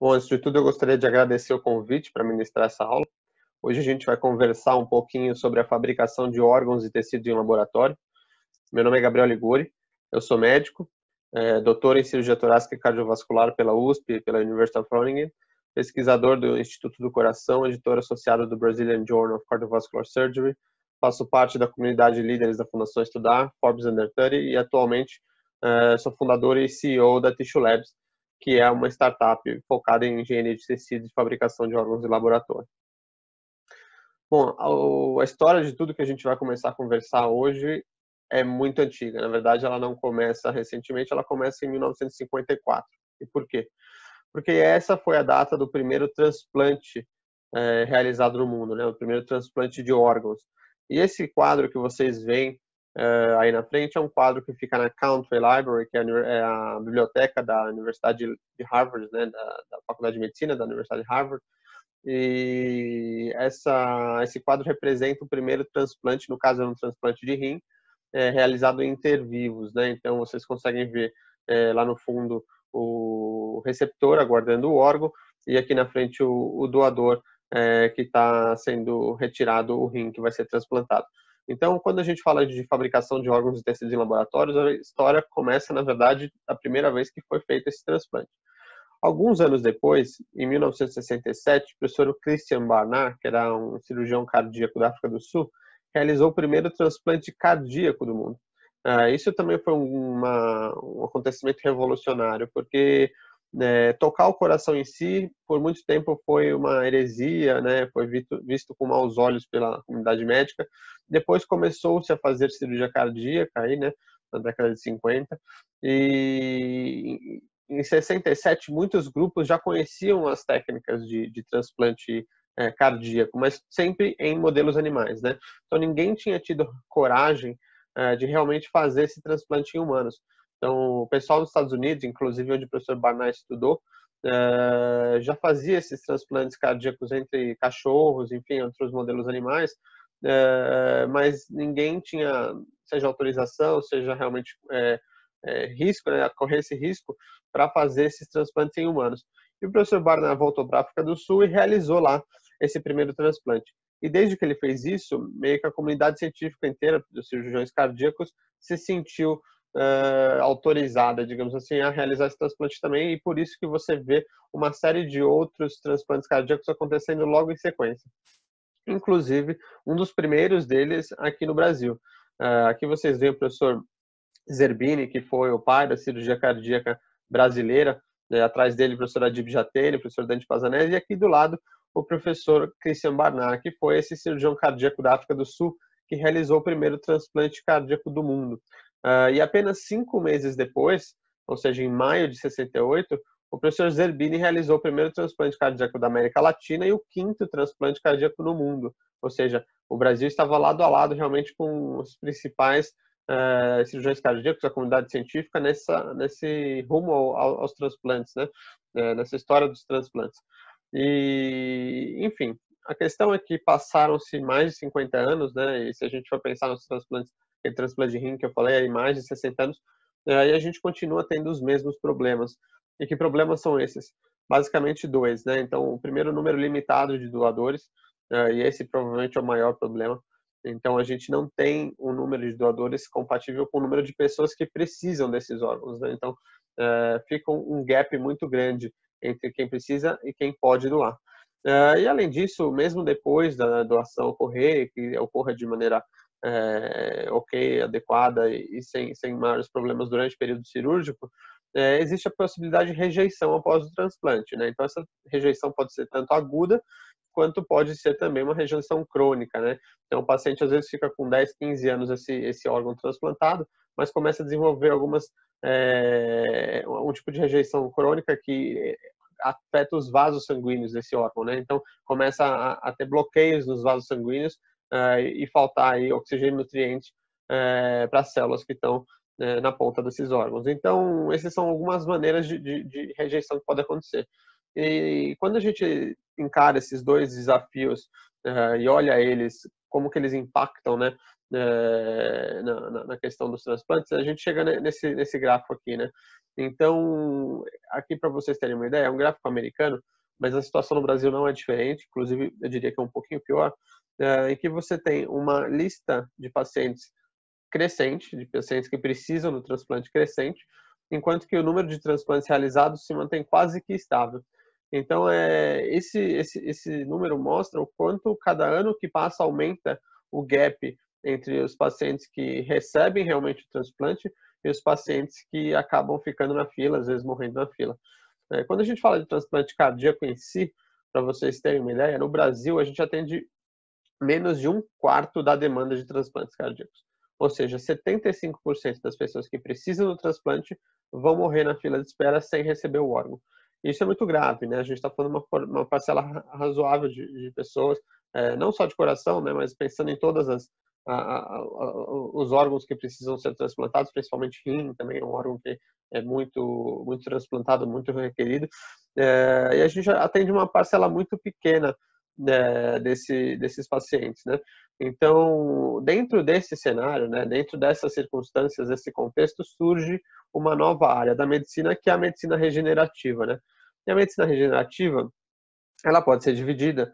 Bom, antes de tudo, eu gostaria de agradecer o convite para ministrar essa aula. Hoje a gente vai conversar um pouquinho sobre a fabricação de órgãos e tecidos em laboratório. Meu nome é Gabriel Liguri, eu sou médico, doutor em cirurgia torácica e cardiovascular pela USP e pela University of Groningen, pesquisador do Instituto do Coração, editor associado do Brazilian Journal of Cardiovascular Surgery, faço parte da comunidade de líderes da Fundação Estudar, Forbes Under 30, e atualmente sou fundador e CEO da Tissue Labs, que é uma startup focada em engenharia de tecidos e fabricação de órgãos de laboratório. Bom, a história de tudo que a gente vai começar a conversar hoje é muito antiga. Na verdade, ela não começa recentemente, ela começa em 1954. E por quê? Porque essa foi a data do primeiro transplante realizado no mundo, né? O primeiro transplante de órgãos. E esse quadro que vocês veem aí na frente é um quadro que fica na Country Library, que é a biblioteca da Universidade de Harvard, né? Da Faculdade de Medicina da Universidade de Harvard. E esse quadro representa o primeiro transplante, no caso é um transplante de rim, realizado em inter vivos, né? Então vocês conseguem ver lá no fundo o receptor aguardando o órgão e aqui na frente o doador que está sendo retirado o rim que vai ser transplantado. Então, quando a gente fala de fabricação de órgãos e tecidos em laboratórios, a história começa, na verdade, a primeira vez que foi feito esse transplante. Alguns anos depois, em 1967, o professor Christian Barnard, que era um cirurgião cardíaco da África do Sul, realizou o primeiro transplante cardíaco do mundo. Isso também foi um acontecimento revolucionário, porque tocar o coração em si, por muito tempo, foi uma heresia, né? Foi visto com maus olhos pela comunidade médica. Depois começou-se a fazer cirurgia cardíaca, aí, né? Na década de 50, e em 67, muitos grupos já conheciam as técnicas de transplante cardíaco, mas sempre em modelos animais, né? Então, ninguém tinha tido coragem de realmente fazer esse transplante em humanos. Então, o pessoal nos Estados Unidos, inclusive onde o professor Barnard estudou, já fazia esses transplantes cardíacos entre cachorros, enfim, outros modelos animais, mas ninguém tinha, seja autorização, seja realmente risco, né, correr esse risco para fazer esses transplantes em humanos. E o professor Barnard voltou para a África do Sul e realizou lá esse primeiro transplante. E desde que ele fez isso, meio que a comunidade científica inteira dos cirurgiões cardíacos se sentiu autorizada, digamos assim, a realizar esse transplante também, e por isso que você vê uma série de outros transplantes cardíacos acontecendo logo em sequência. Inclusive, um dos primeiros deles aqui no Brasil. Aqui vocês veem o professor Zerbini, que foi o pai da cirurgia cardíaca brasileira, né? Atrás dele o professor Adib Jatene, o professor Dante Pazanese, e aqui do lado o professor Christian Barnard, que foi esse cirurgião cardíaco da África do Sul que realizou o primeiro transplante cardíaco do mundo. E apenas 5 meses depois, ou seja, em maio de 68, o professor Zerbini realizou o primeiro transplante cardíaco da América Latina e o quinto transplante cardíaco no mundo. Ou seja, o Brasil estava lado a lado realmente com os principais cirurgiões cardíacos, a comunidade científica, nesse rumo aos transplantes, né? Nessa história dos transplantes. E, enfim, a questão é que passaram-se mais de 50 anos, né? E se a gente for pensar nos transplantes, aquele transplante de rim que eu falei, aí mais de 60 anos, aí a gente continua tendo os mesmos problemas. E que problemas são esses? Basicamente dois, né? Então, o primeiro, número limitado de doadores, e esse provavelmente é o maior problema. Então, a gente não tem um número de doadores compatível com o número de pessoas que precisam desses órgãos, né? Então, fica um gap muito grande entre quem precisa e quem pode doar. E, além disso, mesmo depois da doação ocorrer, que ocorra de maneira ok, adequada e sem maiores problemas durante o período cirúrgico, existe a possibilidade de rejeição após o transplante, né? Então, essa rejeição pode ser tanto aguda, quanto pode ser também uma rejeição crônica, né? Então, o paciente às vezes fica com 10, 15 anos esse órgão transplantado, mas começa a desenvolver um tipo de rejeição crônica que afeta os vasos sanguíneos desse órgão, né? Então, começa a ter bloqueios nos vasos sanguíneos e faltar aí oxigênio e nutrientes para as células que estão na ponta desses órgãos. Então, essas são algumas maneiras de rejeição que pode acontecer. E quando a gente encara esses dois desafios e olha eles, como que eles impactam, né, na questão dos transplantes, a gente chega nesse gráfico aqui, né? Então, aqui para vocês terem uma ideia, é um gráfico americano, mas a situação no Brasil não é diferente, inclusive eu diria que é um pouquinho pior, em que você tem uma lista de pacientes crescente, de pacientes que precisam do transplante crescente, enquanto que o número de transplantes realizados se mantém quase que estável. Então, esse número mostra o quanto cada ano que passa aumenta o gap entre os pacientes que recebem realmente o transplante e os pacientes que acabam ficando na fila, às vezes morrendo na fila. Quando a gente fala de transplante cardíaco em si, para vocês terem uma ideia, no Brasil a gente atende menos de 1/4 da demanda de transplantes cardíacos. Ou seja, 75% das pessoas que precisam do transplante vão morrer na fila de espera sem receber o órgão. Isso é muito grave, né? A gente está falando uma parcela razoável de pessoas, não só de coração, né, mas pensando em todas os órgãos que precisam ser transplantados, principalmente rim, também é um órgão que é muito transplantado, muito requerido. E a gente atende uma parcela muito pequena desses pacientes, né? Então, dentro desse cenário, né, dentro dessas circunstâncias, desse contexto, surge uma nova área da medicina, que é a medicina regenerativa, né? E a medicina regenerativa, ela pode ser dividida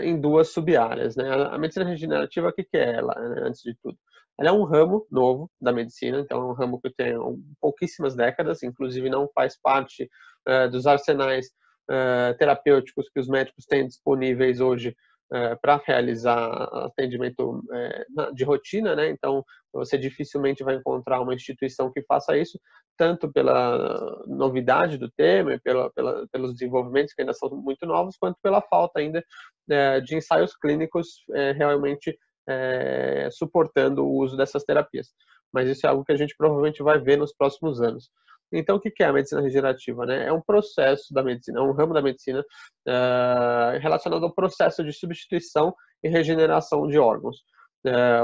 em duas sub-áreas, né? A medicina regenerativa, o que é ela, né, antes de tudo? Ela é um ramo novo da medicina, então é um ramo que tem pouquíssimas décadas, inclusive não faz parte dos arsenais terapêuticos que os médicos têm disponíveis hoje para realizar atendimento de rotina, né? Então, você dificilmente vai encontrar uma instituição que faça isso, tanto pela novidade do tema, pelos desenvolvimentos que ainda são muito novos, quanto pela falta ainda de ensaios clínicos realmente suportando o uso dessas terapias. Mas isso é algo que a gente provavelmente vai ver nos próximos anos. Então, o que é a medicina regenerativa, né? É um processo da medicina, é um ramo da medicina relacionado ao processo de substituição e regeneração de órgãos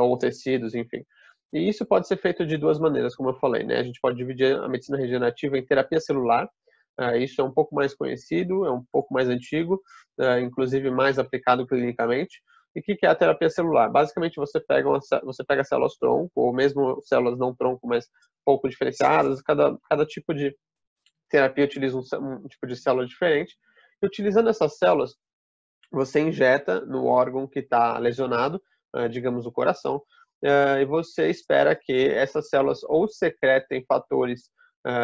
ou tecidos, enfim. E isso pode ser feito de duas maneiras, como eu falei, né? A gente pode dividir a medicina regenerativa em terapia celular, isso é um pouco mais conhecido, é um pouco mais antigo, inclusive mais aplicado clinicamente. E o que é a terapia celular? Basicamente, você pega células-tronco, ou mesmo células não-tronco, mas pouco diferenciadas, cada tipo de terapia utiliza um tipo de célula diferente, e utilizando essas células, você injeta no órgão que está lesionado, digamos o coração, e você espera que essas células ou secretem fatores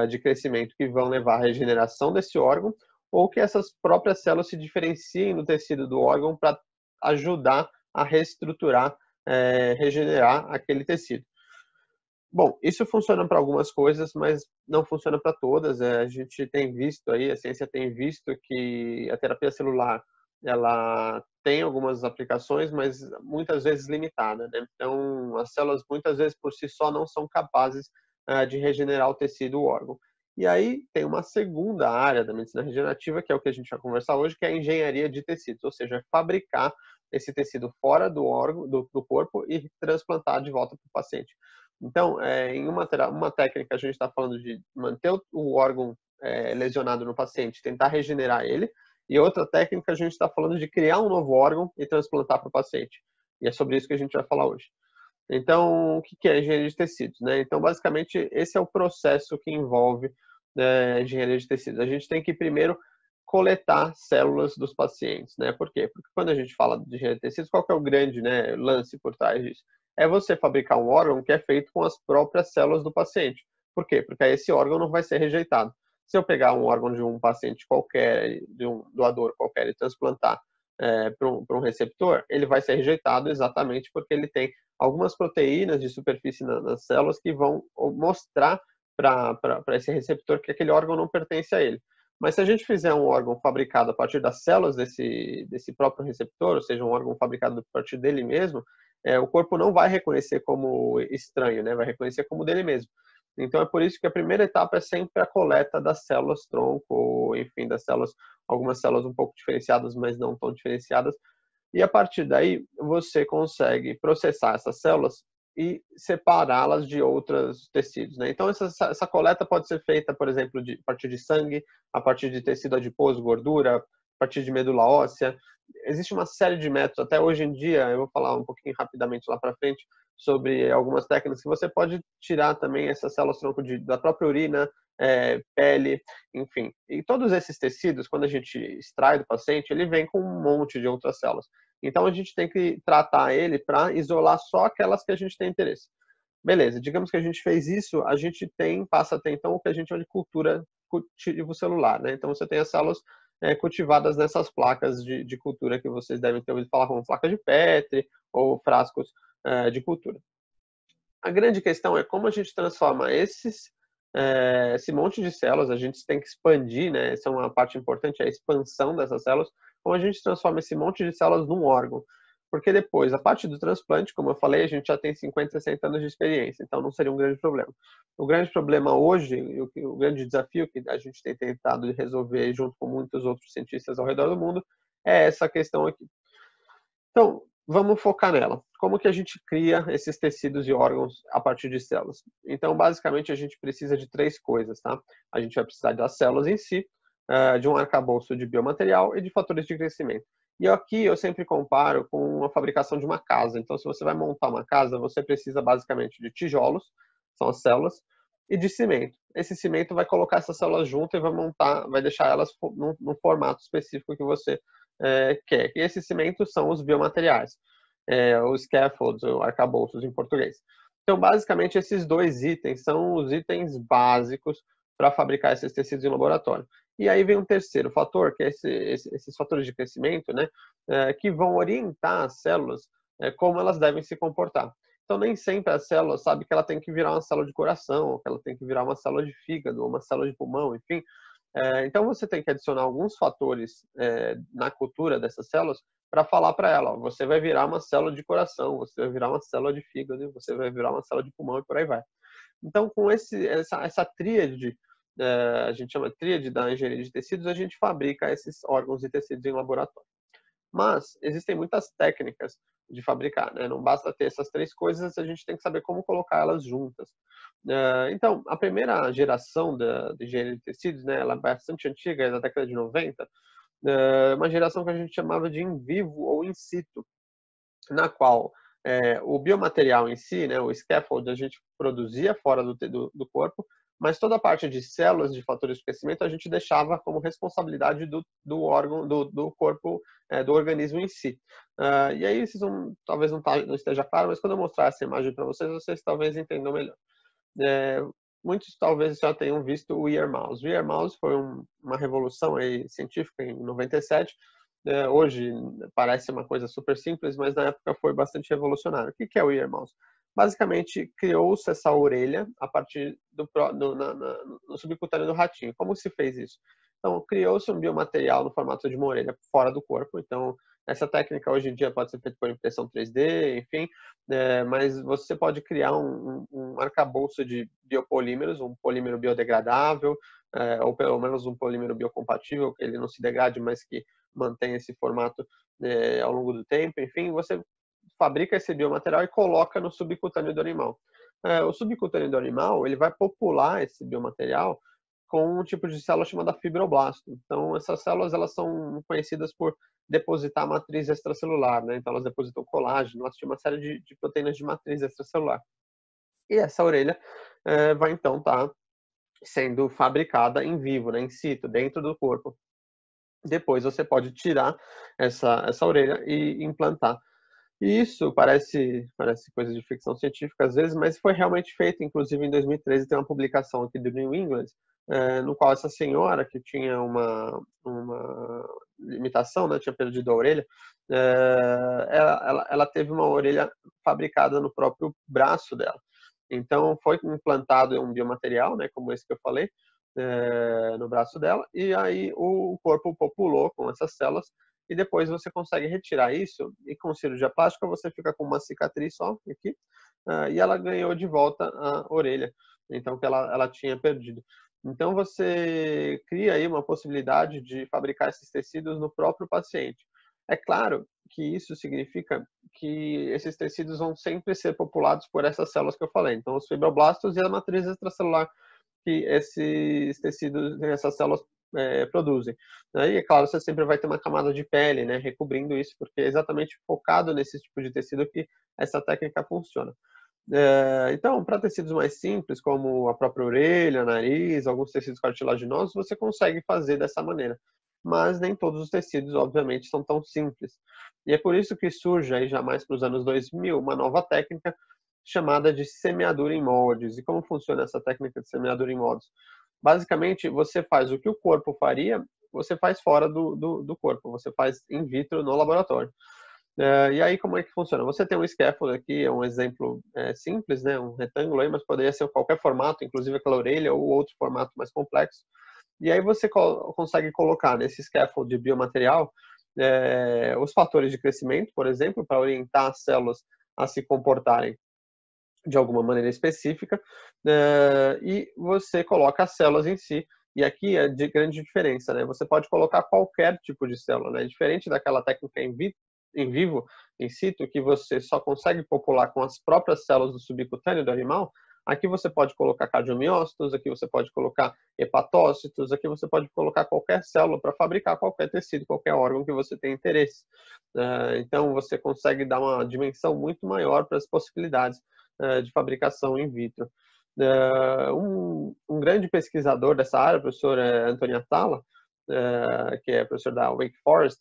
de crescimento que vão levar à regeneração desse órgão, ou que essas próprias células se diferenciem no tecido do órgão para ajudar a reestruturar, regenerar aquele tecido. Bom, isso funciona para algumas coisas, mas não funciona para todas. A gente tem visto aí, a ciência tem visto que a terapia celular, ela tem algumas aplicações, mas muitas vezes limitada, né? Então, as células muitas vezes por si só não são capazes de regenerar o tecido, o órgão. E aí tem uma segunda área da medicina regenerativa, que é o que a gente vai conversar hoje, que é a engenharia de tecidos, ou seja, fabricar esse tecido fora do órgão, do corpo e transplantar de volta para o paciente. Então, em uma técnica, a gente está falando de manter o órgão lesionado no paciente, tentar regenerar ele, e outra técnica, a gente está falando de criar um novo órgão e transplantar para o paciente. E é sobre isso que a gente vai falar hoje. Então, o que é engenharia de tecidos, né? Então, basicamente, esse é o processo que envolve engenharia de tecidos. A gente tem que primeiro coletar células dos pacientes, né? Por quê? Porque quando a gente fala de engenharia de tecidos, qual que é o grande, né, lance por trás disso? É você fabricar um órgão que é feito com as próprias células do paciente. Por quê? Porque aí esse órgão não vai ser rejeitado. Se eu pegar um órgão de um paciente qualquer, de um doador qualquer e transplantar para um receptor, ele vai ser rejeitado exatamente porque ele tem algumas proteínas de superfície nas células que vão mostrar para esse receptor que aquele órgão não pertence a ele. Mas se a gente fizer um órgão fabricado a partir das células desse próprio receptor, ou seja, um órgão fabricado a partir dele mesmo, o corpo não vai reconhecer como estranho, né? Vai reconhecer como dele mesmo. Então é por isso que a primeira etapa é sempre a coleta das células tronco, ou, enfim, das células, algumas células um pouco diferenciadas, mas não tão diferenciadas. E a partir daí você consegue processar essas células e separá-las de outros tecidos, né? Então essa coleta pode ser feita, por exemplo, a partir de sangue, a partir de tecido adiposo, gordura, a partir de medula óssea. Existe uma série de métodos, até hoje em dia, eu vou falar um pouquinho rapidamente lá para frente, sobre algumas técnicas que você pode tirar também essas células-tronco da própria urina, pele, enfim. E todos esses tecidos, quando a gente extrai do paciente, ele vem com um monte de outras células. Então, a gente tem que tratar ele para isolar só aquelas que a gente tem interesse. Beleza, digamos que a gente fez isso, a gente passa a ter então o que a gente chama de cultura cultivo celular, né? Então, você tem as células cultivadas nessas placas de cultura que vocês devem ter ouvido falar como placas de Petri ou frascos de cultura. A grande questão é como a gente transforma esse monte de células, a gente tem que expandir, né? Essa é uma parte importante, a expansão dessas células, como a gente transforma esse monte de células num órgão. Porque depois, a parte do transplante, como eu falei, a gente já tem 50, 60 anos de experiência, então não seria um grande problema. O grande problema hoje, o grande desafio que a gente tem tentado resolver junto com muitos outros cientistas ao redor do mundo, é essa questão aqui. Então, vamos focar nela. Como que a gente cria esses tecidos e órgãos a partir de células? Então, basicamente, a gente precisa de 3 coisas, tá? A gente vai precisar das células em si, de um arcabouço de biomaterial e de fatores de crescimento. E aqui eu sempre comparo com a fabricação de uma casa. Então, se você vai montar uma casa, você precisa basicamente de tijolos, são as células, e de cimento. Esse cimento vai colocar essas células juntas e vai deixar elas num formato específico que você quer. E esses cimentos são os biomateriais, os scaffolds, ou arcabouços em português. Então, basicamente, esses 2 itens são os itens básicos para fabricar esses tecidos em laboratório. E aí vem um terceiro fator, que é esses fatores de crescimento, né, que vão orientar as células como elas devem se comportar. Então, nem sempre a célula sabe que ela tem que virar uma célula de coração, ou que ela tem que virar uma célula de fígado, ou uma célula de pulmão, enfim. Então, você tem que adicionar alguns fatores na cultura dessas células para falar para ela, ó, você vai virar uma célula de coração, você vai virar uma célula de fígado, você vai virar uma célula de pulmão e por aí vai. Então, com essa tríade, a gente chama de tríade da engenharia de tecidos, a gente fabrica esses órgãos e tecidos em laboratório. Mas existem muitas técnicas de fabricar, né? Não basta ter essas 3 coisas, a gente tem que saber como colocar elas juntas. Então, a primeira geração de engenharia de tecidos, né, ela é bastante antiga, é da década de 90, uma geração que a gente chamava de in vivo ou in situ, na qual o biomaterial em si, né, o scaffold, a gente produzia fora do corpo, mas toda a parte de células de fatores de crescimento a gente deixava como responsabilidade do órgão, do corpo, do organismo em si. E aí, talvez não esteja claro, mas quando eu mostrar essa imagem para vocês talvez entendam melhor. Muitos talvez já tenham visto o Ear Mouse. O Ear Mouse foi uma revolução aí científica em 97. Hoje parece uma coisa super simples, mas na época foi bastante revolucionário. O que é o Ear Mouse? Basicamente, criou-se essa orelha a partir no subcutâneo do ratinho. Como se fez isso? Então, criou-se um biomaterial no formato de uma orelha fora do corpo. Então, essa técnica hoje em dia pode ser feita por impressão 3D, enfim, mas você pode criar um arcabouço de biopolímeros, um polímero biodegradável, ou pelo menos um polímero biocompatível, que ele não se degrade, mas que mantém esse formato ao longo do tempo. Enfim, você fabrica esse biomaterial e coloca no subcutâneo do animal. O subcutâneo do animal ele vai popular esse biomaterial com um tipo de célula chamada fibroblasto. Então, essas células elas são conhecidas por depositar matriz extracelular, né? Então, elas depositam colágeno, elas têm uma série de proteínas de matriz extracelular. E essa orelha vai, então, estar sendo fabricada em vivo, né? In situ, dentro do corpo. Depois, você pode tirar essa orelha e implantar. E isso parece coisa de ficção científica às vezes, mas foi realmente feito. Inclusive, em 2013, tem uma publicação aqui do New England, no qual essa senhora, que tinha uma limitação, né, tinha perdido a orelha, ela teve uma orelha fabricada no próprio braço dela. Então, foi implantado um biomaterial, né, como esse que eu falei, no braço dela, e aí o corpo populou com essas células, e depois você consegue retirar isso, e com cirurgia plástica você fica com uma cicatriz só aqui, e ela ganhou de volta a orelha, então que ela tinha perdido. Então você cria aí uma possibilidade de fabricar esses tecidos no próprio paciente. É claro que isso significa que esses tecidos vão sempre ser populados por essas células que eu falei, então os fibroblastos e a matriz extracelular, que esses tecidos, essas células produzem. Aí, é claro, você sempre vai ter uma camada de pele, né, recobrindo isso, porque é exatamente focado nesse tipo de tecido que essa técnica funciona. Então, para tecidos mais simples, como a própria orelha, nariz, alguns tecidos cartilaginosos, você consegue fazer dessa maneira. Mas nem todos os tecidos, obviamente, são tão simples. E é por isso que surge, aí já mais para os anos 2000, uma nova técnica chamada de semeadura em moldes. E como funciona essa técnica de semeadura em moldes? Basicamente, você faz o que o corpo faria, você faz fora do corpo, você faz in vitro no laboratório. E aí, como é que funciona? Você tem um scaffold aqui, é um exemplo simples, né? Um retângulo aí, mas poderia ser qualquer formato, inclusive aquela orelha ou outro formato mais complexo. E aí você consegue colocar nesse scaffold de biomaterial os fatores de crescimento, por exemplo, para orientar as células a se comportarem de alguma maneira específica, e você coloca as células em si. E aqui é de grande diferença, né? Você pode colocar qualquer tipo de célula, né? Diferente daquela técnica em vivo, in situ, que você só consegue popular com as próprias células do subcutâneo do animal. Aqui você pode colocar cardiomiócitos, aqui você pode colocar hepatócitos, aqui você pode colocar qualquer célula para fabricar qualquer tecido, qualquer órgão que você tenha interesse. Então você consegue dar uma dimensão muito maior para as possibilidades de fabricação in vitro. Um grande pesquisador dessa área, o professor Anthony Atala, que é professor da Wake Forest,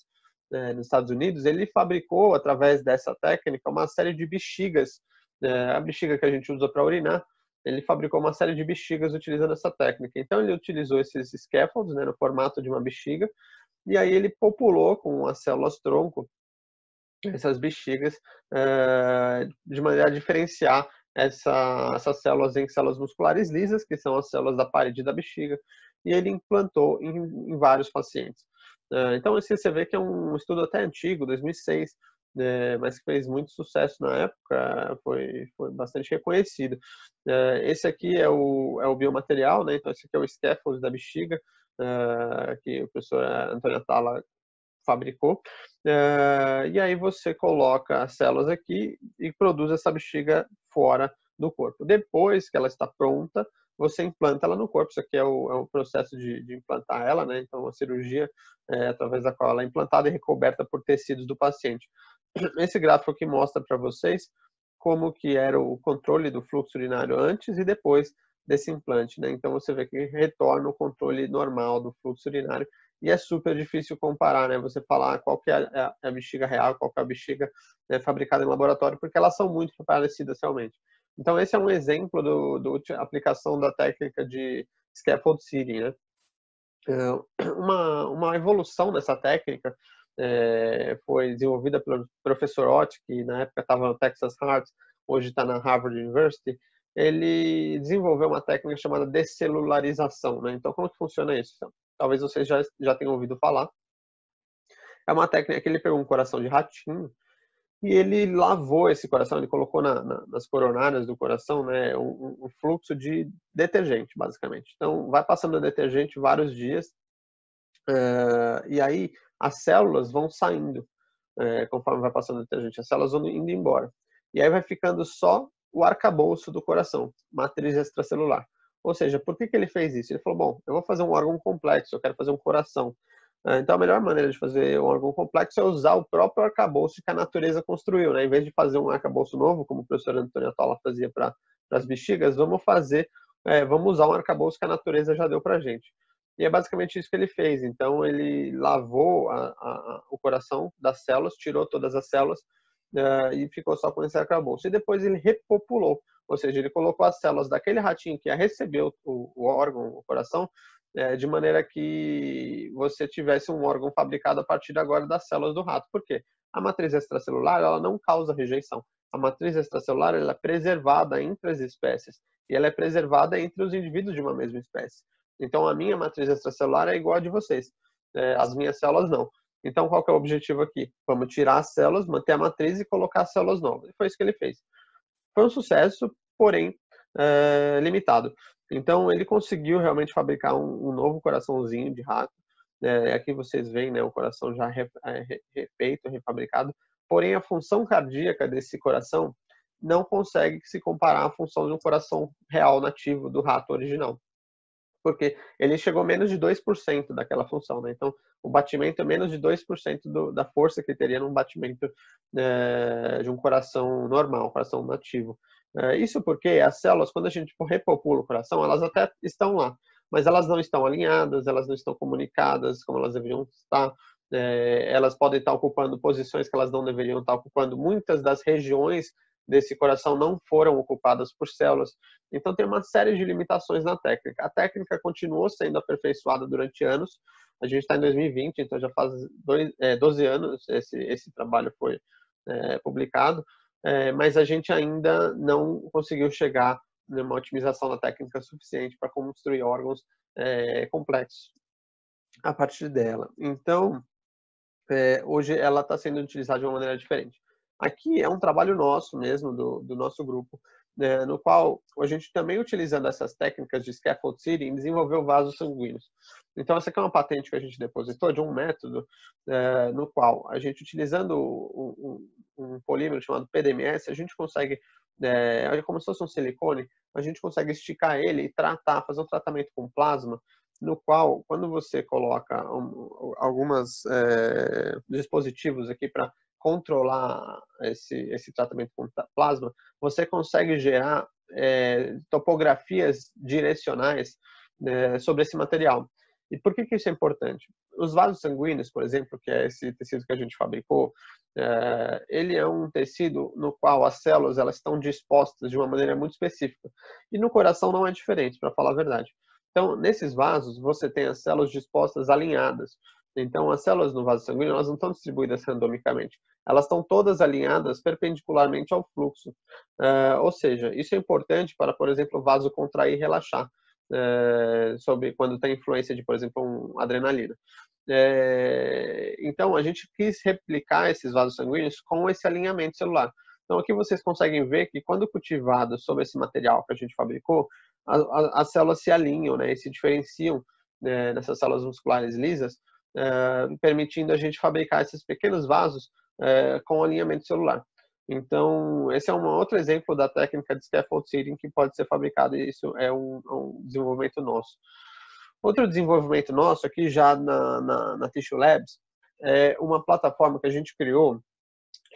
nos Estados Unidos, ele fabricou, através dessa técnica, uma série de bexigas. A bexiga que a gente usa para urinar, ele fabricou uma série de bexigas utilizando essa técnica. Então, ele utilizou esses scaffolds, né, no formato de uma bexiga, e aí ele populou com as células-tronco essas bexigas de maneira a diferenciar essas células em células musculares lisas, que são as células da parede da bexiga, e ele implantou em vários pacientes. Então, esse você vê que é um estudo até antigo, 2006, mas que fez muito sucesso na época, foi bastante reconhecido. Esse aqui é o biomaterial, né? Então, esse aqui é o scaffold da bexiga, que o professor Antônio Atala fabricou. E aí você coloca as células aqui e produz essa bexiga fora do corpo. Depois que ela está pronta, você implanta ela no corpo. Isso aqui é o processo de implantar ela, né? Então, a cirurgia através da qual ela é implantada e recoberta por tecidos do paciente. Esse gráfico aqui mostra para vocês como que era o controle do fluxo urinário antes e depois desse implante, né? Então, você vê que retorna o controle normal do fluxo urinário e é super difícil comparar, né? Você falar qual que é a bexiga real, qual que é a bexiga fabricada em laboratório, porque elas são muito parecidas realmente. Então, esse é um exemplo da aplicação da técnica de scaffold seeding, né? Uma evolução dessa técnica foi desenvolvida pelo professor Ott, que na época estava no Texas Heart, hoje está na Harvard University. Ele desenvolveu uma técnica chamada descelularização, né? Então, como que funciona isso? Então, talvez vocês já tenham ouvido falar. É uma técnica que ele pegou um coração de ratinho e ele lavou esse coração, ele colocou nas coronárias do coração, né, um fluxo de detergente, basicamente. Então, vai passando o detergente vários dias, e aí as células vão saindo, conforme vai passando o detergente, as células vão indo embora. E aí vai ficando só o arcabouço do coração, matriz extracelular. Ou seja, por que ele fez isso? Ele falou, bom, eu vou fazer um órgão complexo, eu quero fazer um coração. Então, a melhor maneira de fazer um órgão complexo é usar o próprio arcabouço que a natureza construiu, né? Em vez de fazer um arcabouço novo, como o professor Antônio Atala fazia para as bexigas, vamos usar um arcabouço que a natureza já deu para a gente. E é basicamente isso que ele fez. Então, ele lavou o coração das células, tirou todas as células e ficou só com esse arcabouço. E depois ele repopulou, ou seja, ele colocou as células daquele ratinho que ia receber o órgão, o coração, de maneira que você tivesse um órgão fabricado a partir agora das células do rato. Por quê? A matriz extracelular ela não causa rejeição. A matriz extracelular ela é preservada entre as espécies e ela é preservada entre os indivíduos de uma mesma espécie. Então, a minha matriz extracelular é igual a de vocês. As minhas células não. Então, qual que é o objetivo aqui? Vamos tirar as células, manter a matriz e colocar as células novas. E foi isso que ele fez. Foi um sucesso, porém limitado. Então, ele conseguiu realmente fabricar um novo coraçãozinho de rato. Aqui vocês veem, né, o coração já refeito, refabricado. Porém, a função cardíaca desse coração não consegue se comparar à função de um coração real nativo do rato original. porque ele chegou a menos de 2% daquela função, né? Então, o batimento é menos de 2% da força que teria num batimento de um coração normal, coração nativo. Isso porque as células, quando a gente repopula o coração, elas até estão lá, mas elas não estão alinhadas, elas não estão comunicadas como elas deveriam estar, elas podem estar ocupando posições que elas não deveriam estar ocupando. Muitas das regiões desse coração não foram ocupadas por células. Então, tem uma série de limitações na técnica. A técnica continuou sendo aperfeiçoada durante anos. A gente está em 2020, então já faz 12 anos esse trabalho foi publicado, mas a gente ainda não conseguiu chegar numa otimização da técnica suficiente para construir órgãos complexos a partir dela. Então, hoje ela está sendo utilizada de uma maneira diferente. Aqui é um trabalho nosso mesmo, do nosso grupo, no qual a gente também, utilizando essas técnicas de scaffold seeding, desenvolveu vasos sanguíneos. Então, essa aqui é uma patente que a gente depositou de um método no qual a gente, utilizando um polímero chamado PDMS, a gente consegue, como se fosse um silicone, a gente consegue esticar ele e fazer um tratamento com plasma, no qual, quando você coloca alguns dispositivos aqui para controlar esse tratamento com plasma, você consegue gerar topografias direcionais sobre esse material. E por que isso é importante? Os vasos sanguíneos, por exemplo, que é esse tecido que a gente fabricou, ele é um tecido no qual as células elas estão dispostas de uma maneira muito específica. E no coração não é diferente, para falar a verdade. Então, nesses vasos, você tem as células dispostas alinhadas. Então, as células no vaso sanguíneo, elas não estão distribuídas randomicamente. Elas estão todas alinhadas perpendicularmente ao fluxo. Ou seja, isso é importante para, por exemplo, o vaso contrair e relaxar, sobre quando tem influência de, por exemplo, adrenalina. Então, a gente quis replicar esses vasos sanguíneos com esse alinhamento celular. Então, aqui vocês conseguem ver que, quando cultivado sobre esse material que a gente fabricou, as células se alinham, né, e se diferenciam nessas células musculares lisas, permitindo a gente fabricar esses pequenos vasos com alinhamento celular. Então, esse é um outro exemplo da técnica de scaffold seeding que pode ser fabricado, e isso é um desenvolvimento nosso. Outro desenvolvimento nosso aqui já na Tissue Labs é uma plataforma que a gente criou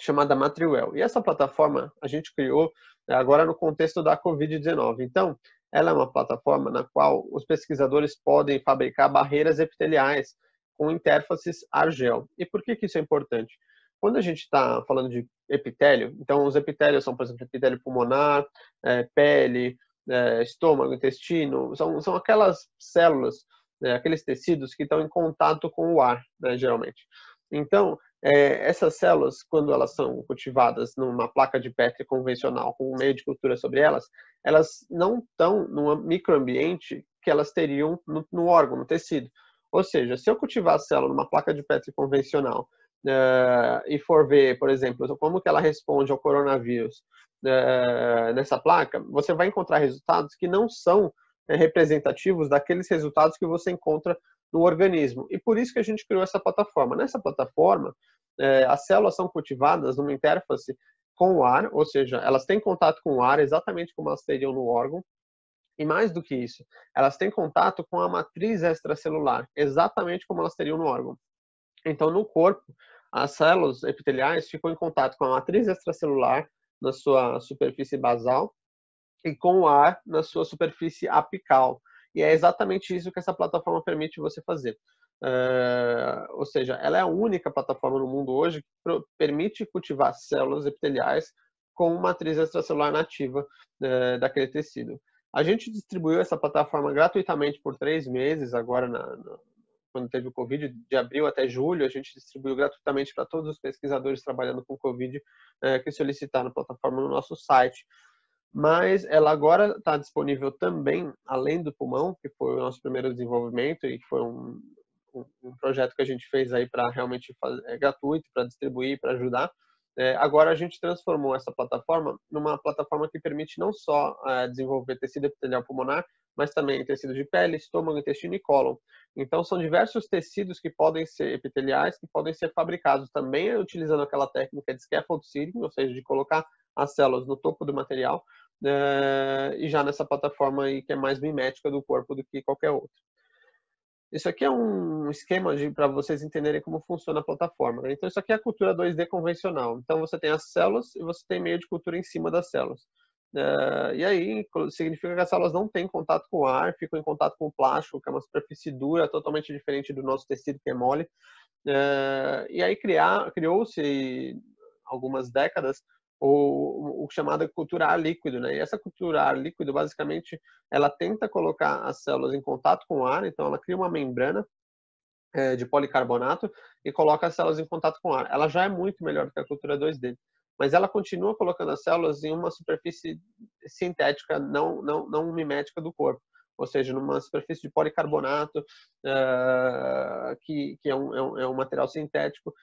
chamada Matriwell. E essa plataforma a gente criou agora no contexto da Covid-19. Então, ela é uma plataforma na qual os pesquisadores podem fabricar barreiras epiteliais com interfaces ar-gel. E por que isso é importante? Quando a gente está falando de epitélio, então os epitélios são, por exemplo, epitélio pulmonar, pele, estômago, intestino, são aquelas células, aqueles tecidos que estão em contato com o ar, né, geralmente. Então, essas células, quando elas são cultivadas numa placa de Petri convencional, com um meio de cultura sobre elas não estão num microambiente que elas teriam no órgão, no tecido. Ou seja, se eu cultivar a célula numa placa de Petri convencional e for ver, por exemplo, como que ela responde ao coronavírus nessa placa, você vai encontrar resultados que não são representativos daqueles resultados que você encontra no organismo. E por isso que a gente criou essa plataforma. Nessa plataforma, as células são cultivadas numa interface com o ar, ou seja, elas têm contato com o ar exatamente como elas teriam no órgão. E mais do que isso, elas têm contato com a matriz extracelular, exatamente como elas teriam no órgão. Então, no corpo, as células epiteliais ficam em contato com a matriz extracelular na sua superfície basal e com o ar na sua superfície apical. E é exatamente isso que essa plataforma permite você fazer. Ou seja, ela é a única plataforma no mundo hoje que permite cultivar células epiteliais com matriz extracelular nativa daquele tecido. A gente distribuiu essa plataforma gratuitamente por 3 meses, agora quando teve o Covid, de abril até julho, a gente distribuiu gratuitamente para todos os pesquisadores trabalhando com Covid que solicitaram a plataforma no nosso site. Mas ela agora está disponível também, além do pulmão, que foi o nosso primeiro desenvolvimento e que foi um projeto que a gente fez aí para realmente fazer gratuito, para distribuir, para ajudar. Agora a gente transformou essa plataforma numa plataforma que permite não só desenvolver tecido epitelial pulmonar, mas também tecido de pele, estômago, intestino e cólon. Então são diversos tecidos que podem ser epiteliais, que podem ser fabricados também utilizando aquela técnica de scaffold seeding, ou seja, de colocar as células no topo do material, e já nessa plataforma aí que é mais mimética do corpo do que qualquer outra. Isso aqui é um esquema para vocês entenderem como funciona a plataforma, né? Então, isso aqui é a cultura 2D convencional. Então, você tem as células e você tem meio de cultura em cima das células. E aí, significa que as células não têm contato com o ar, ficam em contato com o plástico, que é uma superfície dura, totalmente diferente do nosso tecido, que é mole. E aí, criou-se, algumas décadas, o chamado cultura ar líquido, né? E essa cultura ar líquido, basicamente, ela tenta colocar as células em contato com o ar, então ela cria uma membrana de policarbonato e coloca as células em contato com o ar. Ela já é muito melhor do que a cultura 2D, mas ela continua colocando as células em uma superfície sintética, não mimética do corpo, ou seja, numa superfície de policarbonato, que é um material sintético,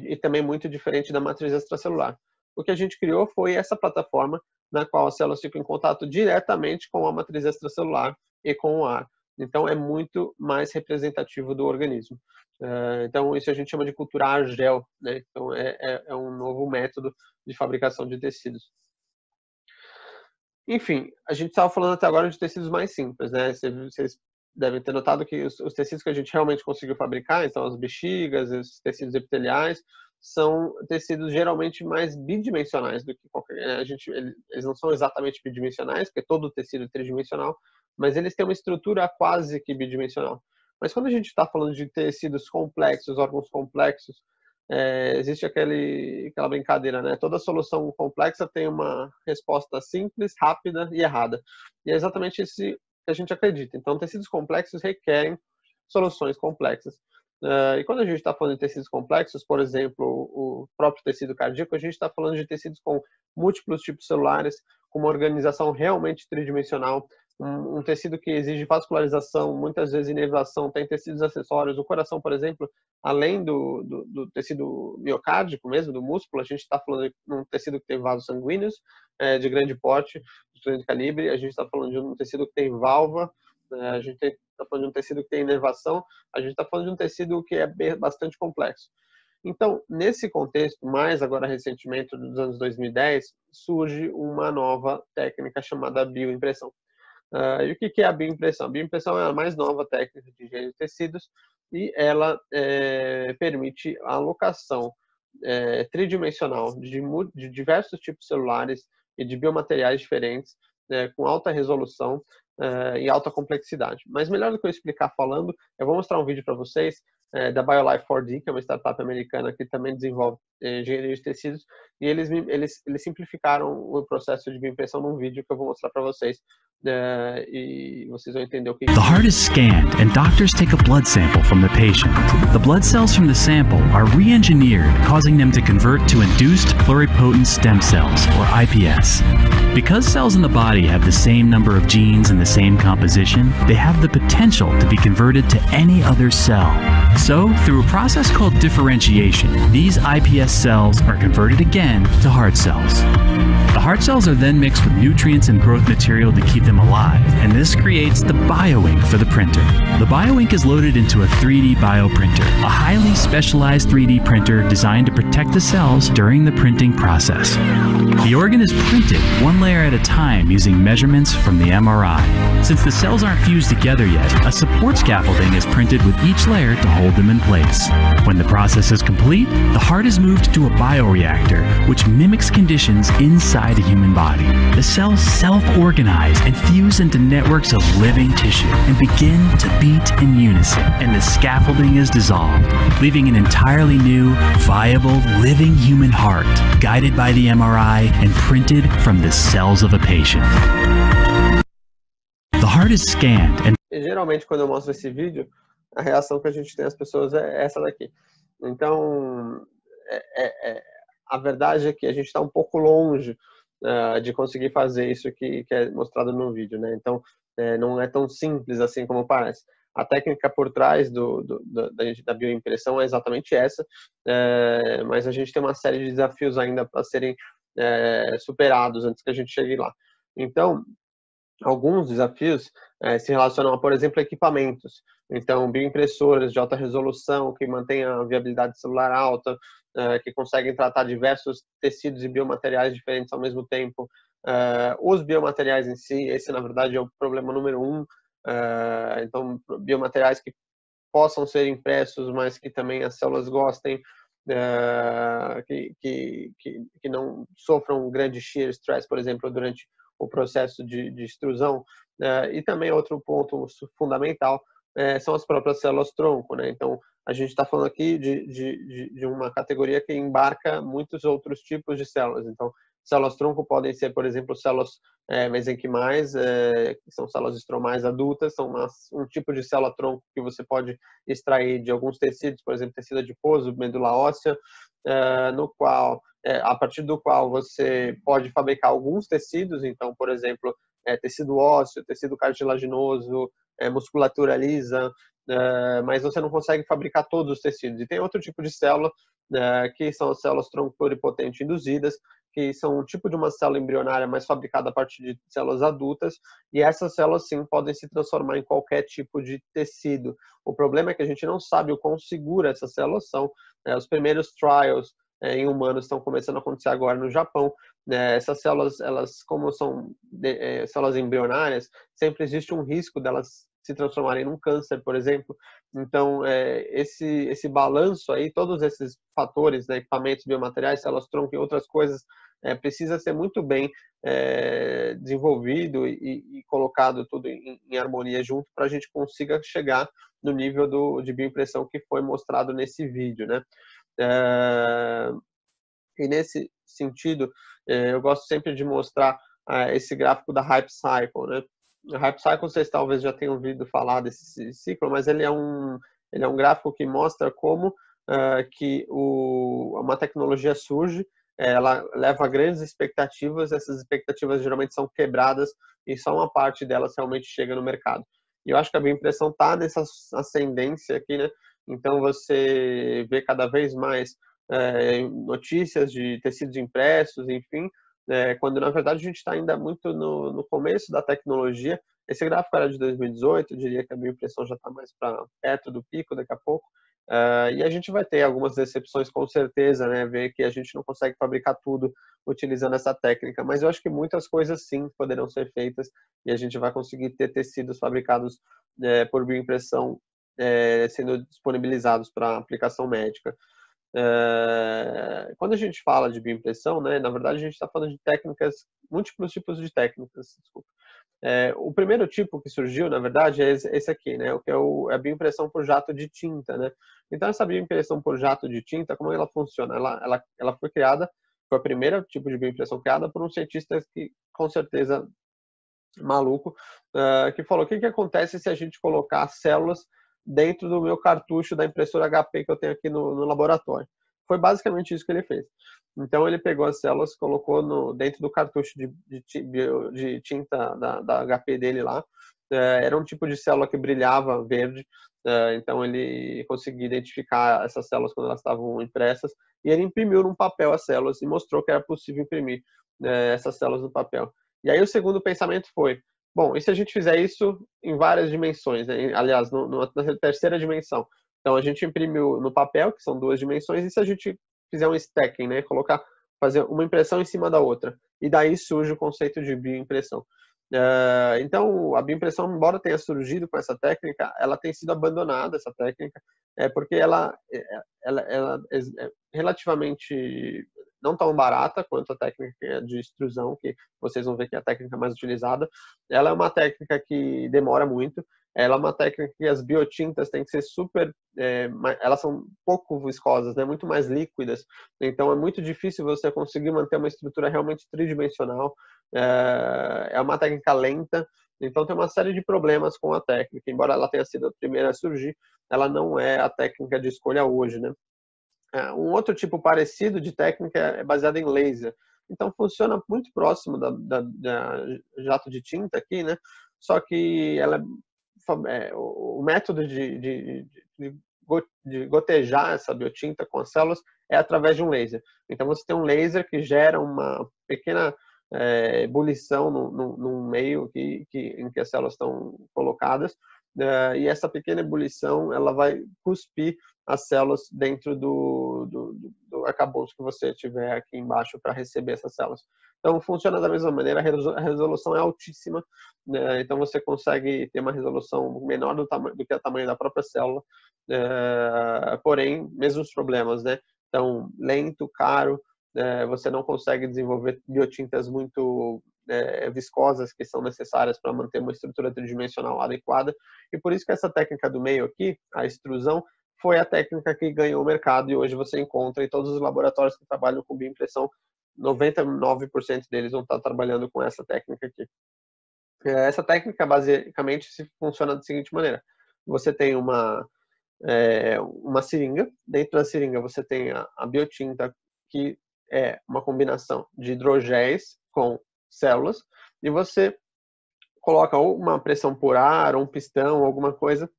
e também muito diferente da matriz extracelular. O que a gente criou foi essa plataforma na qual as células ficam em contato diretamente com a matriz extracelular e com o ar. Então, é muito mais representativo do organismo. Então, isso a gente chama de cultura ar-gel, né? Então, é um novo método de fabricação de tecidos. Enfim, a gente estava falando até agora de tecidos mais simples, né? Vocês devem ter notado que os tecidos que a gente realmente conseguiu fabricar, então as bexigas, os tecidos epiteliais, são tecidos geralmente mais bidimensionais do que qualquer. Eles não são exatamente bidimensionais, porque todo tecido é tridimensional, mas eles têm uma estrutura quase que bidimensional. Mas quando a gente está falando de tecidos complexos, órgãos complexos, existe aquela brincadeira, né? Toda solução complexa tem uma resposta simples, rápida e errada. E é exatamente isso que a gente acredita. Então, tecidos complexos requerem soluções complexas. E quando a gente está falando de tecidos complexos, por exemplo, o próprio tecido cardíaco, a gente está falando de tecidos com múltiplos tipos celulares, com uma organização realmente tridimensional, um tecido que exige vascularização, muitas vezes inervação, tem tecidos acessórios. O coração, por exemplo, além do tecido miocárdico mesmo, do músculo, a gente está falando de um tecido que tem vasos sanguíneos de grande porte, de grande calibre, a gente está falando de um tecido que tem válvula, a gente está falando de um tecido que tem inervação, a gente está falando de um tecido que é bastante complexo. Então, nesse contexto, mais agora recentemente, dos anos 2010, surge uma nova técnica chamada bioimpressão. E o que é a bioimpressão? A bioimpressão é a mais nova técnica de engenharia de tecidos e ela permite a alocação tridimensional de diversos tipos celulares e de biomateriais diferentes, com alta resolução e alta complexidade. Mas melhor do que eu explicar falando, eu vou mostrar um vídeo para vocês da BioLife 4D, que é uma startup americana que também desenvolve engenharia de tecidos, e eles simplificaram o processo de bioimpressão num vídeo que eu vou mostrar para vocês, e vocês vão entender o que. The heart is scanned and doctors take a blood sample from the patient. The blood cells from the sample are re-engineered, causing them to convert to induced pluripotent stem cells, or IPS. Because cells in the body have the same number of genes and the same composition, they have the potential to be converted to any other cell. So, through a process called differentiation, these IPS cells are converted again to heart cells. The heart cells are then mixed with nutrients and growth material to keep them alive, and this creates the BioInk for the printer. The BioInk is loaded into a 3D bioprinter, a highly specialized 3D printer designed to protect the cells during the printing process. The organ is printed one layer at a time using measurements from the MRI. Since the cells aren't fused together yet, a support scaffolding is printed with each layer to hold them in place. When the process is complete, the heart is moved to a bioreactor, which mimics conditions inside a human body. The cells self-organize and fuse into networks of living tissue and begin to beat in unison, and the scaffolding is dissolved, leaving an entirely new, viable, living human heart, guided by the MRI and printed from the cells of a patient. The heart is scanned and geralmente, quando eu mostro esse vídeo, a reação que a gente tem das pessoas é essa daqui. Então, a verdade é que a gente está um pouco longe de conseguir fazer isso que é mostrado no vídeo, né? Então, não é tão simples assim como parece. A técnica por trás da bioimpressão é exatamente essa, mas a gente tem uma série de desafios ainda para serem superados antes que a gente chegue lá. Então, alguns desafios se relacionam a, por exemplo, equipamentos. Então, bioimpressoras de alta resolução, que mantêm a viabilidade celular alta, que conseguem tratar diversos tecidos e biomateriais diferentes ao mesmo tempo. Os biomateriais em si, esse na verdade é o problema número um. Então, biomateriais que possam ser impressos, mas que também as células gostem, que não sofram um grande shear stress, por exemplo, durante o processo de extrusão. E também outro ponto fundamental são as próprias células-tronco, né? Então, a gente está falando aqui de uma categoria que embarca muitos outros tipos de células. Então, células-tronco podem ser, por exemplo, células mesenquimais, que são células estromais adultas, são um tipo de célula-tronco que você pode extrair de alguns tecidos, por exemplo, tecido adiposo, medula óssea, no qual, a partir do qual você pode fabricar alguns tecidos, então, por exemplo, tecido ósseo, tecido cartilaginoso, musculatura lisa, mas você não consegue fabricar todos os tecidos. E tem outro tipo de célula, que são as células tronco pluripotente induzidas, que são um tipo de uma célula embrionária, mas fabricada a partir de células adultas, e essas células, sim, podem se transformar em qualquer tipo de tecido. O problema é que a gente não sabe o quão segura essas células são. Os primeiros trials em humanos estão começando a acontecer agora no Japão. Essas células, elas, como são células embrionárias, sempre existe um risco delas se transformarem num câncer, por exemplo. Então, esse balanço aí, todos esses fatores, né, equipamentos, biomateriais, células-tronco e outras coisas, precisa ser muito bem desenvolvido e colocado tudo em harmonia junto para a gente consiga chegar no nível de bioimpressão que foi mostrado nesse vídeo, né? E nesse sentido, eu gosto sempre de mostrar esse gráfico da Hype Cycle, né? A Hype Cycle, vocês talvez já tenham ouvido falar desse ciclo, mas ele é um gráfico que mostra como que uma tecnologia surge, ela leva a grandes expectativas, essas expectativas geralmente são quebradas e só uma parte delas realmente chega no mercado. E eu acho que a bioimpressão está nessa ascendência aqui, né? Então você vê cada vez mais notícias de tecidos impressos, enfim, quando na verdade a gente está ainda muito no começo da tecnologia. Esse gráfico era de 2018, eu diria que a bioimpressão já está mais para perto do pico daqui a pouco, e a gente vai ter algumas decepções com certeza, né, ver que a gente não consegue fabricar tudo utilizando essa técnica, mas eu acho que muitas coisas sim poderão ser feitas e a gente vai conseguir ter tecidos fabricados por bioimpressão sendo disponibilizados para aplicação médica. Quando a gente fala de bioimpressão, né, na verdade a gente está falando de técnicas, múltiplos tipos de técnicas, desculpa. O primeiro tipo que surgiu, na verdade, é esse aqui, né, o que é a bioimpressão por jato de tinta, né. Então essa bioimpressão por jato de tinta, como ela funciona? Ela foi criada, foi a primeira tipo de bioimpressão criada por um cientista que, com certeza, maluco, que falou: o que acontece se a gente colocar células dentro do meu cartucho da impressora HP que eu tenho aqui no laboratório? Foi basicamente isso que ele fez. Então ele pegou as células, colocou dentro do cartucho de tinta da HP dele lá. Era um tipo de célula que brilhava verde, então ele conseguia identificar essas células quando elas estavam impressas, e ele imprimiu num papel as células e mostrou que era possível imprimir essas células no papel. E aí o segundo pensamento foi: bom, e se a gente fizer isso em várias dimensões, né? Aliás, na terceira dimensão? Então a gente imprimiu no papel, que são 2 dimensões, e se a gente fizer um stacking, né? Fazer uma impressão em cima da outra? E daí surge o conceito de bioimpressão. Então a bioimpressão, embora tenha surgido com essa técnica, ela tem sido abandonada, essa técnica, porque ela é relativamente não tão barata quanto a técnica de extrusão, que vocês vão ver que é a técnica mais utilizada. Ela é uma técnica que demora muito, ela é uma técnica que as biotintas têm que ser elas são pouco viscosas, né, muito mais líquidas, então é muito difícil você conseguir manter uma estrutura realmente tridimensional. É uma técnica lenta, então tem uma série de problemas com a técnica. Embora ela tenha sido a primeira a surgir, ela não é a técnica de escolha hoje, né? Um outro tipo parecido de técnica é baseado em laser. Então funciona muito próximo da jato de tinta aqui, né? Só que o método de gotejar essa biotinta com as células é através de um laser. Então você tem um laser que gera uma pequena ebulição no meio em que as células estão colocadas, e essa pequena ebulição ela vai cuspir as células dentro do arcabouço que você tiver aqui embaixo para receber essas células. Então, funciona da mesma maneira, a resolução é altíssima, né? Então, você consegue ter uma resolução menor do que o tamanho da própria célula, porém, mesmos problemas, né? Então, lento, caro, você não consegue desenvolver biotintas muito viscosas que são necessárias para manter uma estrutura tridimensional adequada, e por isso que essa técnica do meio aqui, a extrusão, foi a técnica que ganhou o mercado e hoje você encontra em todos os laboratórios que trabalham com bioimpressão, 99% deles vão estar trabalhando com essa técnica aqui. Essa técnica basicamente funciona da seguinte maneira: você tem uma seringa, dentro da seringa você tem a biotinta, que é uma combinação de hidrogéis com células, e você coloca ou uma pressão por ar, ou um pistão, alguma coisa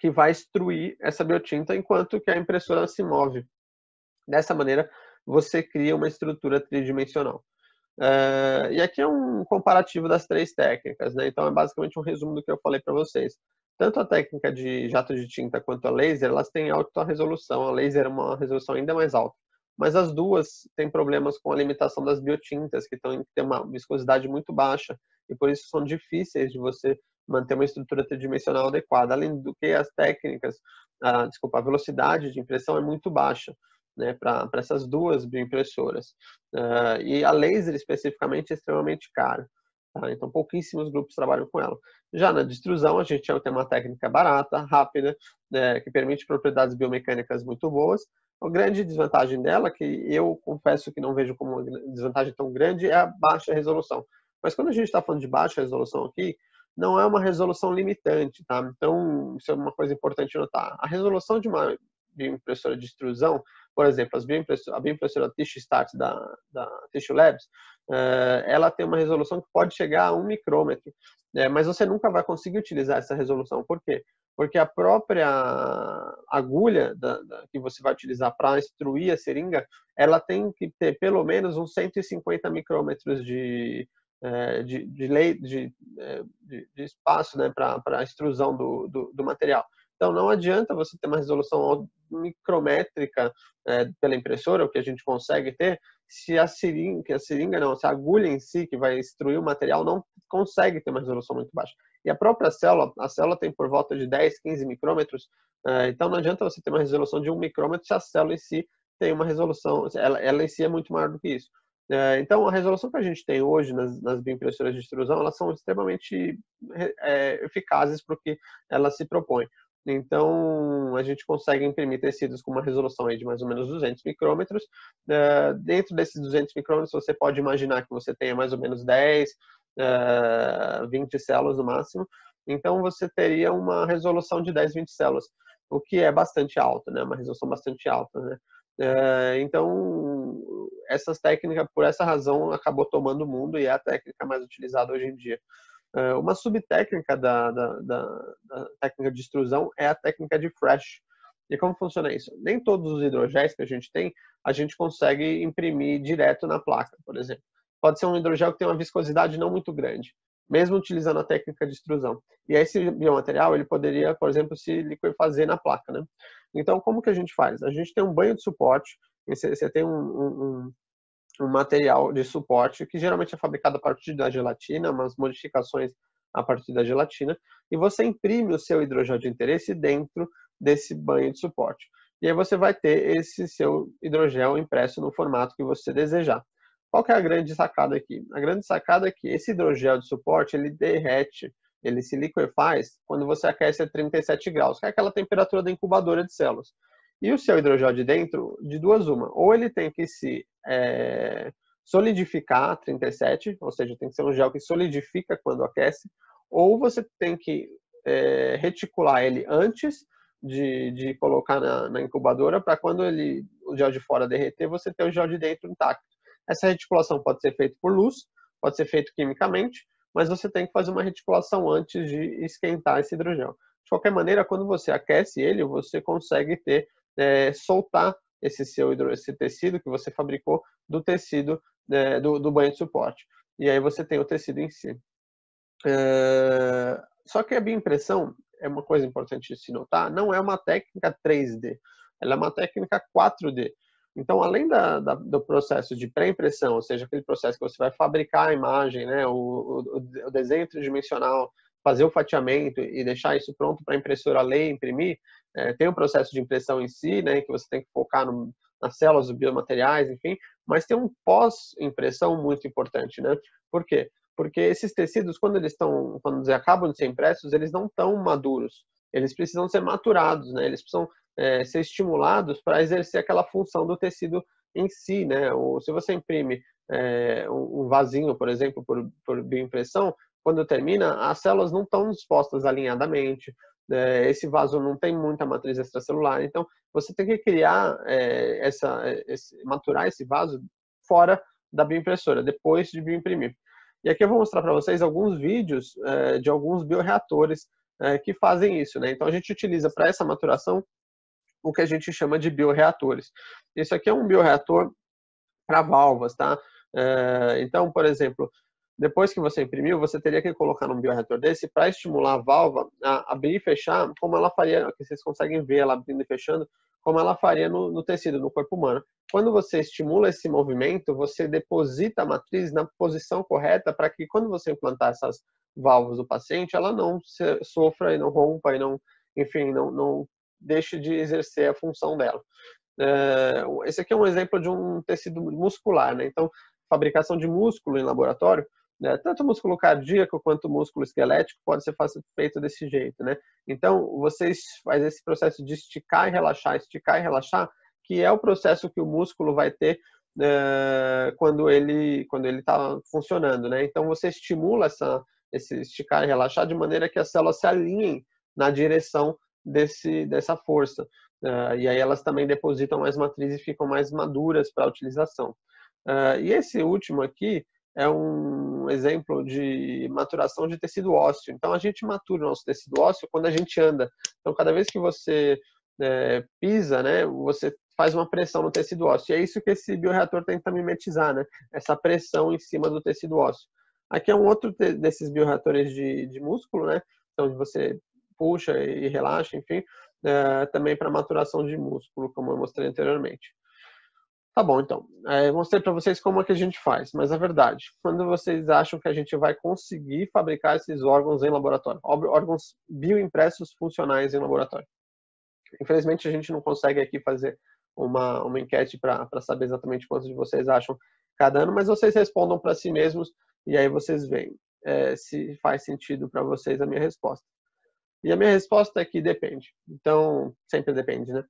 que vai extruir essa biotinta enquanto que a impressora se move. Dessa maneira, você cria uma estrutura tridimensional. E aqui é um comparativo das três técnicas, né? Então é basicamente um resumo do que eu falei para vocês. Tanto a técnica de jato de tinta quanto a laser, elas têm alta resolução. A laser é uma resolução ainda mais alta. Mas as duas têm problemas com a limitação das biotintas, que têm uma viscosidade muito baixa, e por isso são difíceis de você manter uma estrutura tridimensional adequada. Além do que as técnicas, a velocidade de impressão é muito baixa, né, para essas duas bioimpressoras. E a laser especificamente é extremamente cara. Tá? Então pouquíssimos grupos trabalham com ela. Já na de extrusão, a gente tem uma técnica barata, rápida, né, que permite propriedades biomecânicas muito boas. A grande desvantagem dela, que eu confesso que não vejo como uma desvantagem tão grande, é a baixa resolução. Mas quando a gente está falando de baixa resolução aqui, não é uma resolução limitante, tá? Então, isso é uma coisa importante notar. A resolução de uma bioimpressora de extrusão, por exemplo, a bioimpressora Tissue Start da Tissue Labs, ela tem uma resolução que pode chegar a 1 micrômetro, mas você nunca vai conseguir utilizar essa resolução. Por quê? Porque a própria agulha que você vai utilizar para extruir a seringa, ela tem que ter pelo menos uns 150 micrômetros de espaço, né, para a extrusão do material. Então, não adianta você ter uma resolução micrométrica pela impressora, o que a gente consegue ter, se a agulha em si, que vai extruir o material, não consegue ter uma resolução muito baixa. E a própria célula, tem por volta de 10, 15 micrômetros, então não adianta você ter uma resolução de 1 micrômetro se a célula em si tem uma resolução, ela em si é muito maior do que isso. Então, a resolução que a gente tem hoje nas bioimpressoras de extrusão, elas são extremamente eficazes para o que elas se propõem. Então, a gente consegue imprimir tecidos com uma resolução aí de mais ou menos 200 micrômetros. Dentro desses 200 micrômetros, você pode imaginar que você tenha mais ou menos 10, 20 células no máximo. Então, você teria uma resolução de 10, 20 células, o que é bastante alta, né? Uma resolução bastante alta, né? Então, essas técnicas, por essa razão, acabou tomando o mundo e é a técnica mais utilizada hoje em dia. Uma subtécnica da técnica de extrusão é a técnica de fresh. E como funciona isso? Nem todos os hidrogéis que a gente consegue imprimir direto na placa, por exemplo. Pode ser um hidrogel que tem uma viscosidade não muito grande, mesmo utilizando a técnica de extrusão. E esse biomaterial, ele poderia, por exemplo, se liquefazer na placa, né? Então, como que a gente faz? A gente tem um banho de suporte, você tem um material de suporte que geralmente é fabricado a partir da gelatina, umas modificações a partir da gelatina, e você imprime o seu hidrogel de interesse dentro desse banho de suporte. E aí você vai ter esse seu hidrogel impresso no formato que você desejar. Qual que é a grande sacada aqui? A grande sacada é que esse hidrogel de suporte, ele derrete, ele se liquefaz quando você aquece a 37 graus, que é aquela temperatura da incubadora de células. E o seu hidrogel de dentro, de duas uma, ou ele tem que se solidificar a 37, ou seja, tem que ser um gel que solidifica quando aquece, ou você tem que reticular ele antes de colocar na incubadora, para quando o gel de fora derreter, você ter o gel de dentro intacto. Essa reticulação pode ser feita por luz, pode ser feita quimicamente, mas você tem que fazer uma reticulação antes de esquentar esse hidrogel. De qualquer maneira, quando você aquece ele, você consegue soltar esse tecido que você fabricou do tecido do banho de suporte. E aí você tem o tecido em si. Só que a bioimpressão, é uma coisa importante de se notar, não é uma técnica 3D, ela é uma técnica 4D. Então, além do processo de pré-impressão, ou seja, aquele processo que você vai fabricar a imagem, né, o desenho tridimensional, fazer o fatiamento e deixar isso pronto para a impressora ler e imprimir, tem o processo de impressão em si, né, que você tem que focar nas células, os biomateriais, enfim, mas tem um pós-impressão muito importante, né? Por quê? Porque esses tecidos, quando eles acabam de ser impressos, eles não estão maduros. Eles precisam ser maturados, né? Eles precisam ser estimulados para exercer aquela função do tecido em si, né? Se você imprime um vasinho, por exemplo, por bioimpressão, quando termina, as células não estão dispostas alinhadamente, esse vaso não tem muita matriz extracelular, então você tem que criar, maturar esse vaso fora da bioimpressora, depois de bioimprimir. E aqui eu vou mostrar para vocês alguns vídeos de alguns bioreatores que fazem isso, né? Então a gente utiliza para essa maturação o que a gente chama de bioreatores. Isso aqui é um bioreator para válvulas, tá? Então, por exemplo, depois que você imprimiu, você teria que colocar num bioreator desse para estimular a válvula a abrir e fechar, como ela faria, aqui vocês conseguem ver ela abrindo e fechando, como ela faria no tecido, no corpo humano. Quando você estimula esse movimento, você deposita a matriz na posição correta para que quando você implantar essas válvulas do paciente, ela não sofra e não rompa e não, enfim, não deixe de exercer a função dela. Esse aqui é um exemplo de um tecido muscular, né? Então, fabricação de músculo em laboratório, né? Tanto músculo cardíaco quanto músculo esquelético pode ser feito desse jeito, né? Então, vocês fazem esse processo de esticar e relaxar, que é o processo que o músculo vai ter quando ele está funcionando, né? Então, você estimula esse esticar e relaxar de maneira que as células se alinhem na direção dessa força. E aí elas também depositam mais matriz e ficam mais maduras para a utilização. E esse último aqui é um exemplo de maturação de tecido ósseo. Então, a gente matura o nosso tecido ósseo quando a gente anda. Então, cada vez que você pisa, né, você faz uma pressão no tecido ósseo. E é isso que esse bioreator tenta mimetizar, né? Essa pressão em cima do tecido ósseo. Aqui é um outro desses bioreatores de músculo, né? Então, você puxa e relaxa, enfim, também para maturação de músculo, como eu mostrei anteriormente. Tá bom, então. Mostrei para vocês como é que a gente faz, mas a verdade, quando vocês acham que a gente vai conseguir fabricar esses órgãos em laboratório, órgãos bioimpressos funcionais em laboratório? Infelizmente, a gente não consegue aqui fazer uma enquete para saber exatamente quantos de vocês acham cada ano, mas vocês respondam para si mesmos e aí vocês veem se faz sentido para vocês a minha resposta. E a minha resposta é que depende. Então, sempre depende, né?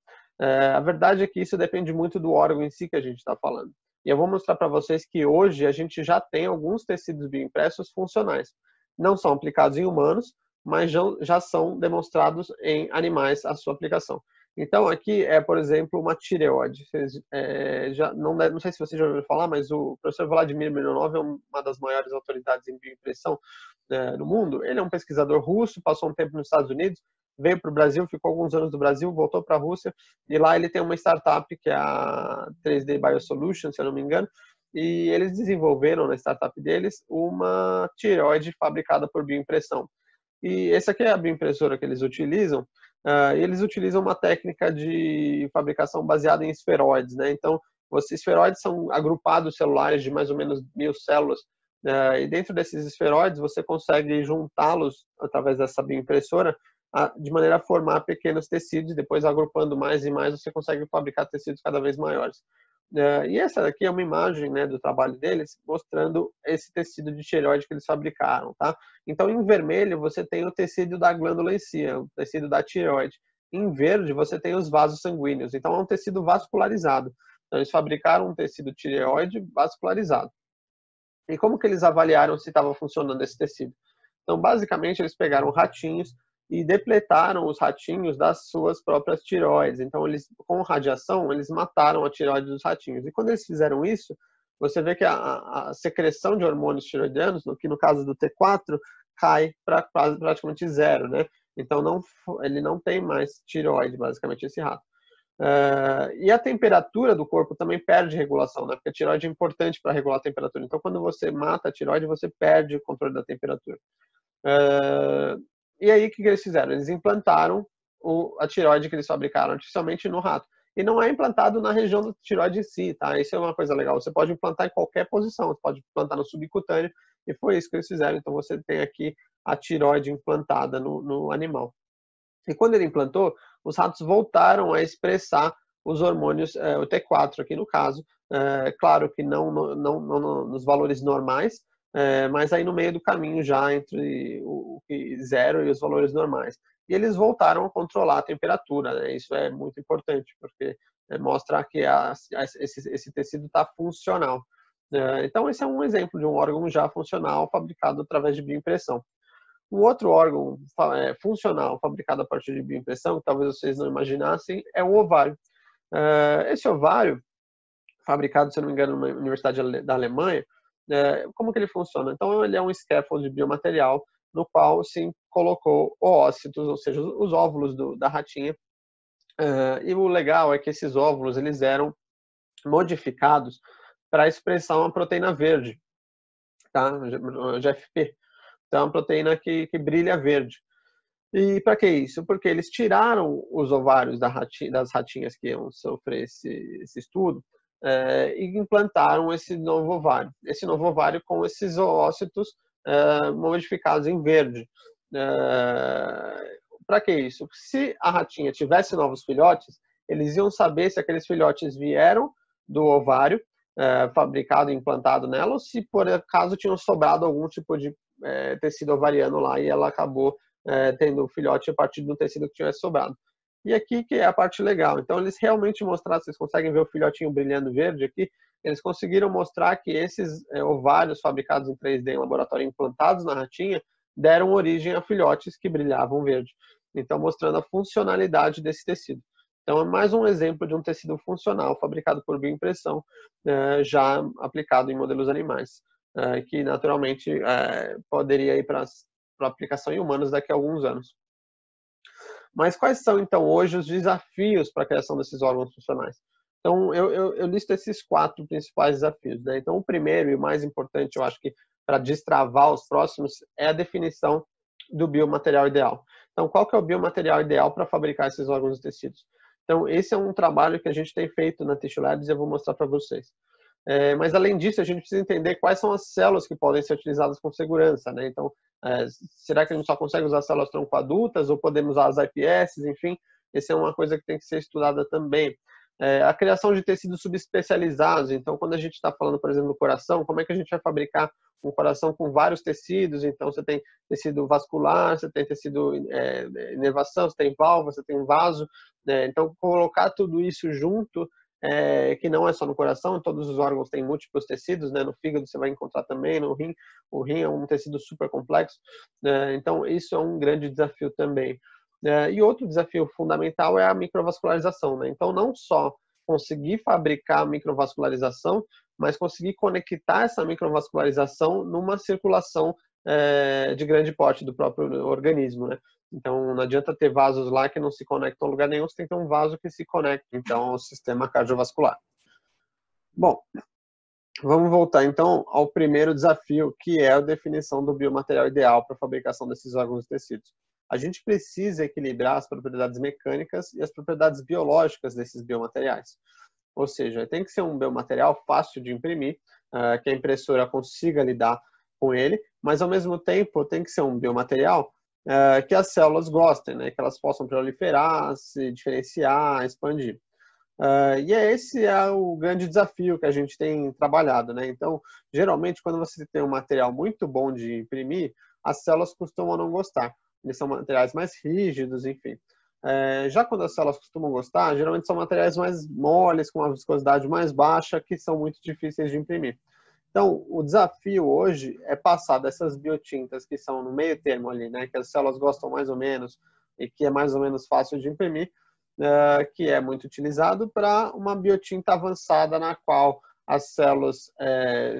A verdade é que isso depende muito do órgão em si que a gente está falando. E eu vou mostrar para vocês que hoje a gente já tem alguns tecidos bioimpressos funcionais. Não são aplicados em humanos, mas já são demonstrados em animais a sua aplicação. Então, aqui é, por exemplo, uma tireoide. Não sei se vocês já ouviram falar, mas o professor Vladimir Mironov é uma das maiores autoridades em bioimpressão no mundo. Ele é um pesquisador russo, passou um tempo nos Estados Unidos, veio para o Brasil, ficou alguns anos no Brasil, voltou para a Rússia, e lá ele tem uma startup que é a 3D Biosolutions, se eu não me engano, e eles desenvolveram na startup deles uma tireoide fabricada por bioimpressão. E essa aqui é a bioimpressora que eles utilizam, e eles utilizam uma técnica de fabricação baseada em esferoides, né? Então, esferoides são agrupados celulares de mais ou menos 1000 células, e dentro desses esferoides você consegue juntá-los através dessa bioimpressora de maneira a formar pequenos tecidos, depois agrupando mais e mais você consegue fabricar tecidos cada vez maiores. E essa daqui é uma imagem, né, do trabalho deles, mostrando esse tecido de tireoide que eles fabricaram, tá? Então, em vermelho, você tem o tecido da glândula em si, o tecido da tireoide. Em verde, você tem os vasos sanguíneos. Então, é um tecido vascularizado. Então, eles fabricaram um tecido tireoide vascularizado. E como que eles avaliaram se estava funcionando esse tecido? Então, basicamente, eles pegaram ratinhos e depletaram os ratinhos das suas próprias tireoides. Então, com radiação, eles mataram a tireoide dos ratinhos. E quando eles fizeram isso, você vê que a secreção de hormônios tiroidianos, que no caso do T4, cai para praticamente zero, né? Então, ele não tem mais tireoide, basicamente, esse rato. E a temperatura do corpo também perde regulação, né? Porque a tireoide é importante para regular a temperatura. Então, quando você mata a tireoide, você perde o controle da temperatura. E aí, o que eles fizeram? Eles implantaram a tireoide que eles fabricaram artificialmente no rato. e não é implantado na região do tireoide em si, tá? Isso é uma coisa legal. Você pode implantar em qualquer posição, você pode implantar no subcutâneo, e foi isso que eles fizeram. Então você tem aqui a tireoide implantada no animal. E quando ele implantou, os ratos voltaram a expressar os hormônios, o T4 aqui no caso, claro que não nos valores normais, mas aí no meio do caminho já entre o 0 e os valores normais. E eles voltaram a controlar a temperatura, né? Isso é muito importante, porque mostra que esse tecido está funcional. Então esse é um exemplo de um órgão já funcional fabricado através de bioimpressão. Um outro órgão funcional fabricado a partir de bioimpressão, que talvez vocês não imaginassem, é o ovário. Esse ovário, fabricado, se não me engano, na Universidade da Alemanha, como que ele funciona? Então, ele é um scaffold de biomaterial no qual se colocou oócitos, ou seja, os óvulos da ratinha. E o legal é que esses óvulos eles eram modificados para expressar uma proteína verde, tá? GFP. Então, é uma proteína que brilha verde. E para que isso? Porque eles tiraram os ovários das ratinhas que iam sofrer esse estudo e implantaram esse novo ovário. Esse novo ovário com esses oócitos modificados em verde. Para que isso? Se a ratinha tivesse novos filhotes, eles iam saber se aqueles filhotes vieram do ovário fabricado e implantado nela, ou se por acaso tinham sobrado algum tipo de tecido ovariano lá e ela acabou tendo filhote a partir do tecido que tivesse sobrado. E aqui que é a parte legal. Então eles realmente mostraram, vocês conseguem ver o filhotinho brilhando verde aqui, eles conseguiram mostrar que esses ovários fabricados em 3D em laboratório implantados na ratinha deram origem a filhotes que brilhavam verde. Então mostrando a funcionalidade desse tecido. Então é mais um exemplo de um tecido funcional fabricado por bioimpressão já aplicado em modelos animais, que naturalmente poderia ir para aplicação em humanos daqui a alguns anos. Mas quais são, então, hoje os desafios para a criação desses órgãos funcionais? Então, eu listo esses 4 principais desafios, né? Então, o primeiro e o mais importante, eu acho que para destravar os próximos, é a definição do biomaterial ideal. Então, qual que é o biomaterial ideal para fabricar esses órgãos e tecidos? Então, esse é um trabalho que a gente tem feito na Tissue Labs e eu vou mostrar para vocês. Mas, além disso, a gente precisa entender quais são as células que podem ser utilizadas com segurança, né? Então, será que a gente só consegue usar células tronco-adultas ou podemos usar as iPS? Enfim, essa é uma coisa que tem que ser estudada também. A criação de tecidos subespecializados. Então, quando a gente está falando, por exemplo, do coração, como é que a gente vai fabricar um coração com vários tecidos? Então, você tem tecido vascular, você tem tecido inervação, você tem válvula, você tem um vaso. Então, colocar tudo isso junto, que não é só no coração, todos os órgãos têm múltiplos tecidos, né? No fígado você vai encontrar também, no rim. O rim é um tecido super complexo. Então, isso é um grande desafio também. E outro desafio fundamental é a microvascularização, né? Então, não só conseguir fabricar a microvascularização, mas conseguir conectar essa microvascularização numa circulação de grande porte do próprio organismo, né? Então, não adianta ter vasos lá que não se conectam a lugar nenhum, você tem que ter um vaso que se conecte, então, ao sistema cardiovascular. Bom, vamos voltar, então, ao primeiro desafio, que é a definição do biomaterial ideal para a fabricação desses órgãos e tecidos. A gente precisa equilibrar as propriedades mecânicas e as propriedades biológicas desses biomateriais. Ou seja, tem que ser um biomaterial fácil de imprimir, que a impressora consiga lidar com ele, mas, ao mesmo tempo, tem que ser um biomaterial que as células gostem, né? Que elas possam proliferar, se diferenciar, expandir. E esse é o grande desafio que a gente tem trabalhado, né? Então, geralmente, quando você tem um material muito bom de imprimir, as células costumam não gostar. Eles são materiais mais rígidos, enfim. Já quando as células costumam gostar, geralmente são materiais mais moles, com uma viscosidade mais baixa, que são muito difíceis de imprimir. Então, o desafio hoje é passar dessas biotintas que são no meio termo ali, né? Que as células gostam mais ou menos e que é mais ou menos fácil de imprimir, que é muito utilizado, para uma biotinta avançada na qual as células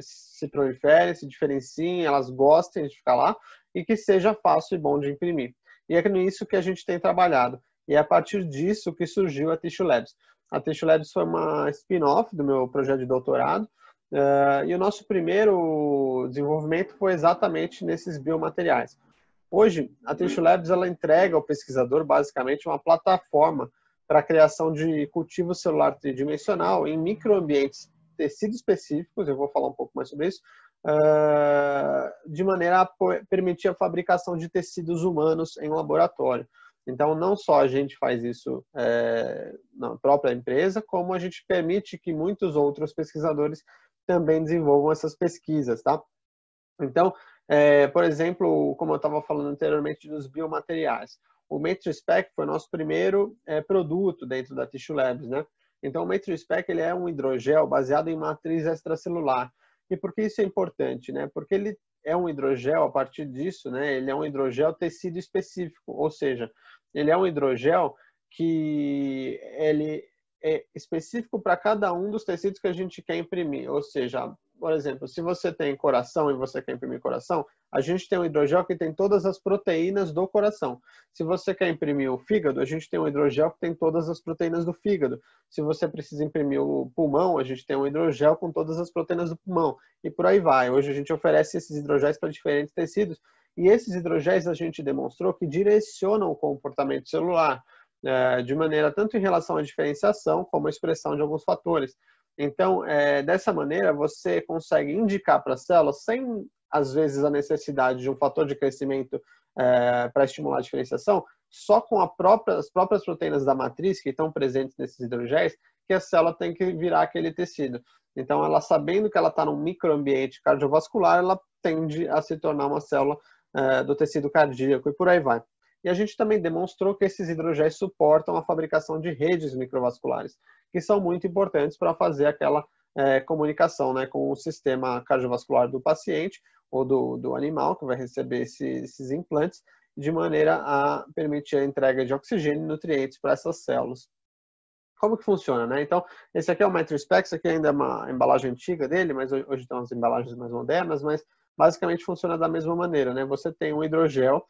se proliferem, se diferenciem, elas gostem de ficar lá e que seja fácil e bom de imprimir. E é nisso que a gente tem trabalhado. E é a partir disso que surgiu a Tissue Labs. A Tissue Labs foi uma spin-off do meu projeto de doutorado, e o nosso primeiro desenvolvimento foi exatamente nesses biomateriais. Hoje, a Tissue Labs ela entrega ao pesquisador basicamente uma plataforma para a criação de cultivo celular tridimensional em microambientes tecidos específicos, eu vou falar um pouco mais sobre isso, de maneira a permitir a fabricação de tecidos humanos em laboratório. Então, não só a gente faz isso na própria empresa, como a gente permite que muitos outros pesquisadores também desenvolvam essas pesquisas, tá? Então, por exemplo, como eu estava falando anteriormente dos biomateriais, o MatrixPEC foi nosso primeiro produto dentro da Tissue Labs, né? Então, o MatrixPEC ele é um hidrogel baseado em matriz extracelular. E por que isso é importante, né? Porque ele é um hidrogel, a partir disso, né? Ele é um hidrogel tecido específico, ou seja, ele é um hidrogel que ele é específico para cada um dos tecidos que a gente quer imprimir. Ou seja, por exemplo, se você tem coração e você quer imprimir coração, a gente tem um hidrogel que tem todas as proteínas do coração. Se você quer imprimir o fígado, a gente tem um hidrogel que tem todas as proteínas do fígado. Se você precisa imprimir o pulmão, a gente tem um hidrogel com todas as proteínas do pulmão. E por aí vai. Hoje a gente oferece esses hidrogéis para diferentes tecidos. E esses hidrogéis a gente demonstrou que direcionam o comportamento celular, de maneira tanto em relação à diferenciação como à expressão de alguns fatores. Então, dessa maneira, você consegue indicar para a célula, sem, às vezes, a necessidade de um fator de crescimento para estimular a diferenciação, só com as próprias proteínas da matriz que estão presentes nesses hidrogéis, que a célula tem que virar aquele tecido. Então, ela sabendo que ela está num microambiente cardiovascular, ela tende a se tornar uma célula do tecido cardíaco e por aí vai. E a gente também demonstrou que esses hidrogéis suportam a fabricação de redes microvasculares, que são muito importantes para fazer aquela comunicação, né, com o sistema cardiovascular do paciente ou do animal que vai receber esses implantes, de maneira a permitir a entrega de oxigênio e nutrientes para essas células. Como que funciona, né? Então, esse aqui é o MatrixPEC, esse aqui ainda é uma embalagem antiga dele, mas hoje tem umas embalagens mais modernas, mas basicamente funciona da mesma maneira, né? Você tem um hidrogel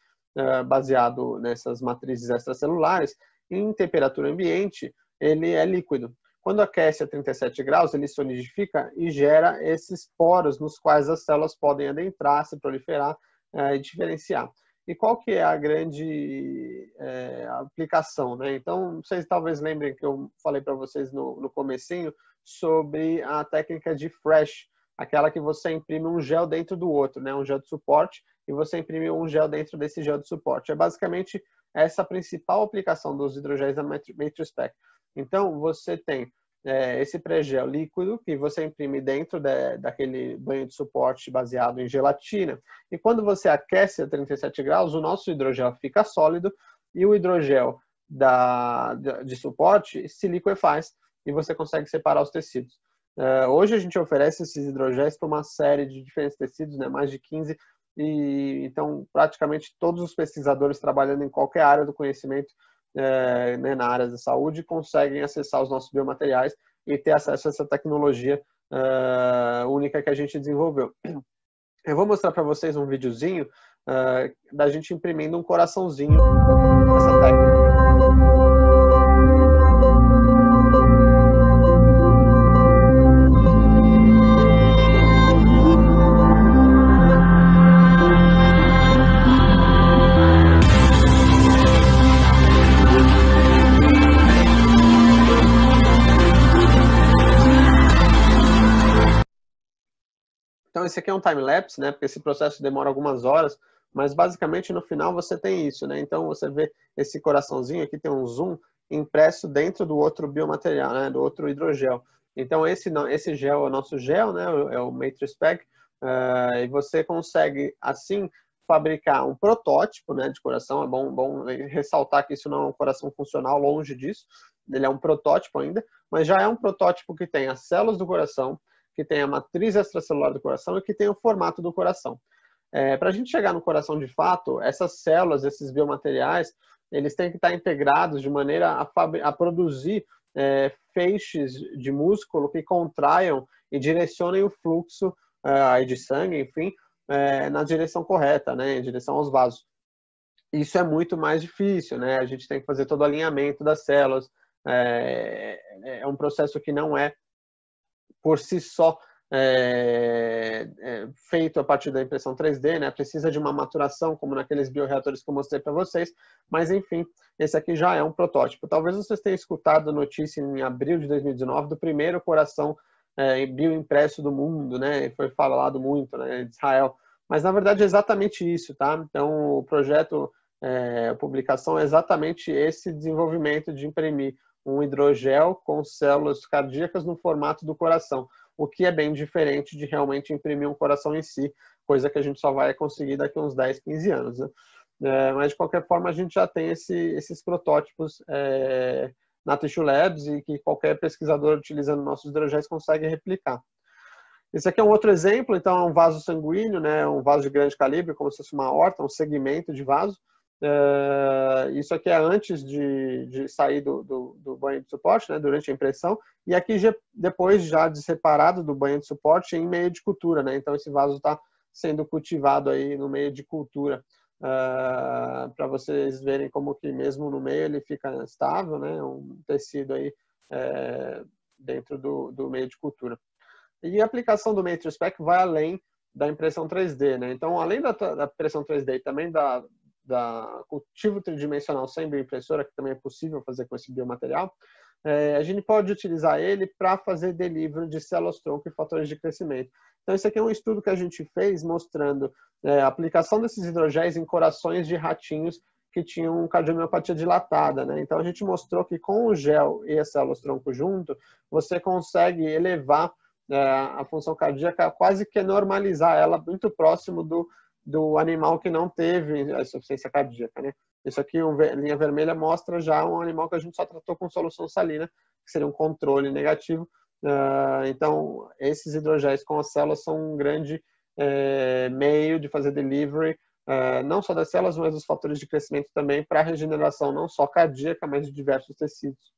baseado nessas matrizes extracelulares, em temperatura ambiente, ele é líquido. Quando aquece a 37 graus, ele solidifica e gera esses poros nos quais as células podem adentrar, se proliferar e diferenciar. E qual que é a grande aplicação, né? Então, vocês talvez lembrem que eu falei para vocês no comecinho sobre a técnica de Fresh, aquela que você imprime um gel dentro do outro, né? Um gel de suporte, e você imprime um gel dentro desse gel de suporte. É basicamente essa a principal aplicação dos hidrogéis da MatrixPEC. Então, você tem esse pré-gel líquido que você imprime dentro daquele banho de suporte baseado em gelatina. E quando você aquece a 37 graus, o nosso hidrogel fica sólido e o hidrogel de suporte se liquefaz e você consegue separar os tecidos. Hoje a gente oferece esses hidrogéis para uma série de diferentes tecidos, né, mais de 15, e então praticamente todos os pesquisadores trabalhando em qualquer área do conhecimento, né, na área da saúde, conseguem acessar os nossos biomateriais e ter acesso a essa tecnologia única que a gente desenvolveu. Eu vou mostrar para vocês um videozinho da gente imprimindo um coraçãozinho nessa técnica. Então, esse aqui é um time-lapse, né? Porque esse processo demora algumas horas, mas basicamente no final você tem isso, né? Então, você vê esse coraçãozinho aqui, tem um zoom impresso dentro do outro biomaterial, né? Do outro hidrogel. Então, esse gel é o nosso gel, né? É o MatrixPEC, e você consegue, assim, fabricar um protótipo, né, de coração. É bom ressaltar que isso não é um coração funcional, longe disso. Ele é um protótipo ainda, mas já é um protótipo que tem as células do coração, que tem a matriz extracelular do coração e que tem o formato do coração. Para a gente chegar no coração de fato, essas células, esses biomateriais, eles têm que estar integrados de maneira a produzir feixes de músculo que contraiam e direcionem o fluxo de sangue, enfim, na direção correta, né, em direção aos vasos. Isso é muito mais difícil, né? A gente tem que fazer todo o alinhamento das células. É um processo que não é por si só feito a partir da impressão 3D, né? Precisa de uma maturação, como naqueles bioreatores que eu mostrei para vocês, mas enfim, esse aqui já é um protótipo. Talvez vocês tenham escutado a notícia em abril de 2019 do primeiro coração bioimpresso do mundo, né? Foi falado muito, né, de Israel, mas na verdade é exatamente isso, tá? Então o projeto, a publicação é exatamente esse desenvolvimento de imprimir um hidrogel com células cardíacas no formato do coração, o que é bem diferente de realmente imprimir um coração em si, coisa que a gente só vai conseguir daqui a uns 10, 15 anos, né? Mas de qualquer forma a gente já tem esses protótipos na Tissue Labs e que qualquer pesquisador utilizando nossos hidrogéis consegue replicar. Esse aqui é um outro exemplo, então é um vaso sanguíneo, né? Um vaso de grande calibre, como se fosse uma aorta, um segmento de vaso. Isso aqui é antes de sair do banho de suporte, né, durante a impressão, e aqui depois já separado do banho de suporte em meio de cultura, né? Então esse vaso está sendo cultivado aí no meio de cultura, para vocês verem como que mesmo no meio ele fica estável, né? Um tecido aí dentro do meio de cultura. E a aplicação do Matrix Spec vai além da impressão 3D, né? Então além da impressão 3D e também da cultivo tridimensional sem bioimpressora, que também é possível fazer com esse biomaterial, a gente pode utilizar ele para fazer delivery de células-tronco e fatores de crescimento. Então, esse aqui é um estudo que a gente fez mostrando a aplicação desses hidrogéis em corações de ratinhos que tinham cardiomiopatia dilatada, né? Então, a gente mostrou que com o gel e as células-tronco junto, você consegue elevar a função cardíaca, quase que normalizar ela muito próximo do animal que não teve a insuficiência cardíaca, né? Isso aqui, linha vermelha, mostra já um animal que a gente só tratou com solução salina, que seria um controle negativo. Então, esses hidrogéis com as células são um grande meio de fazer delivery, não só das células, mas dos fatores de crescimento também, para a regeneração não só cardíaca, mas de diversos tecidos.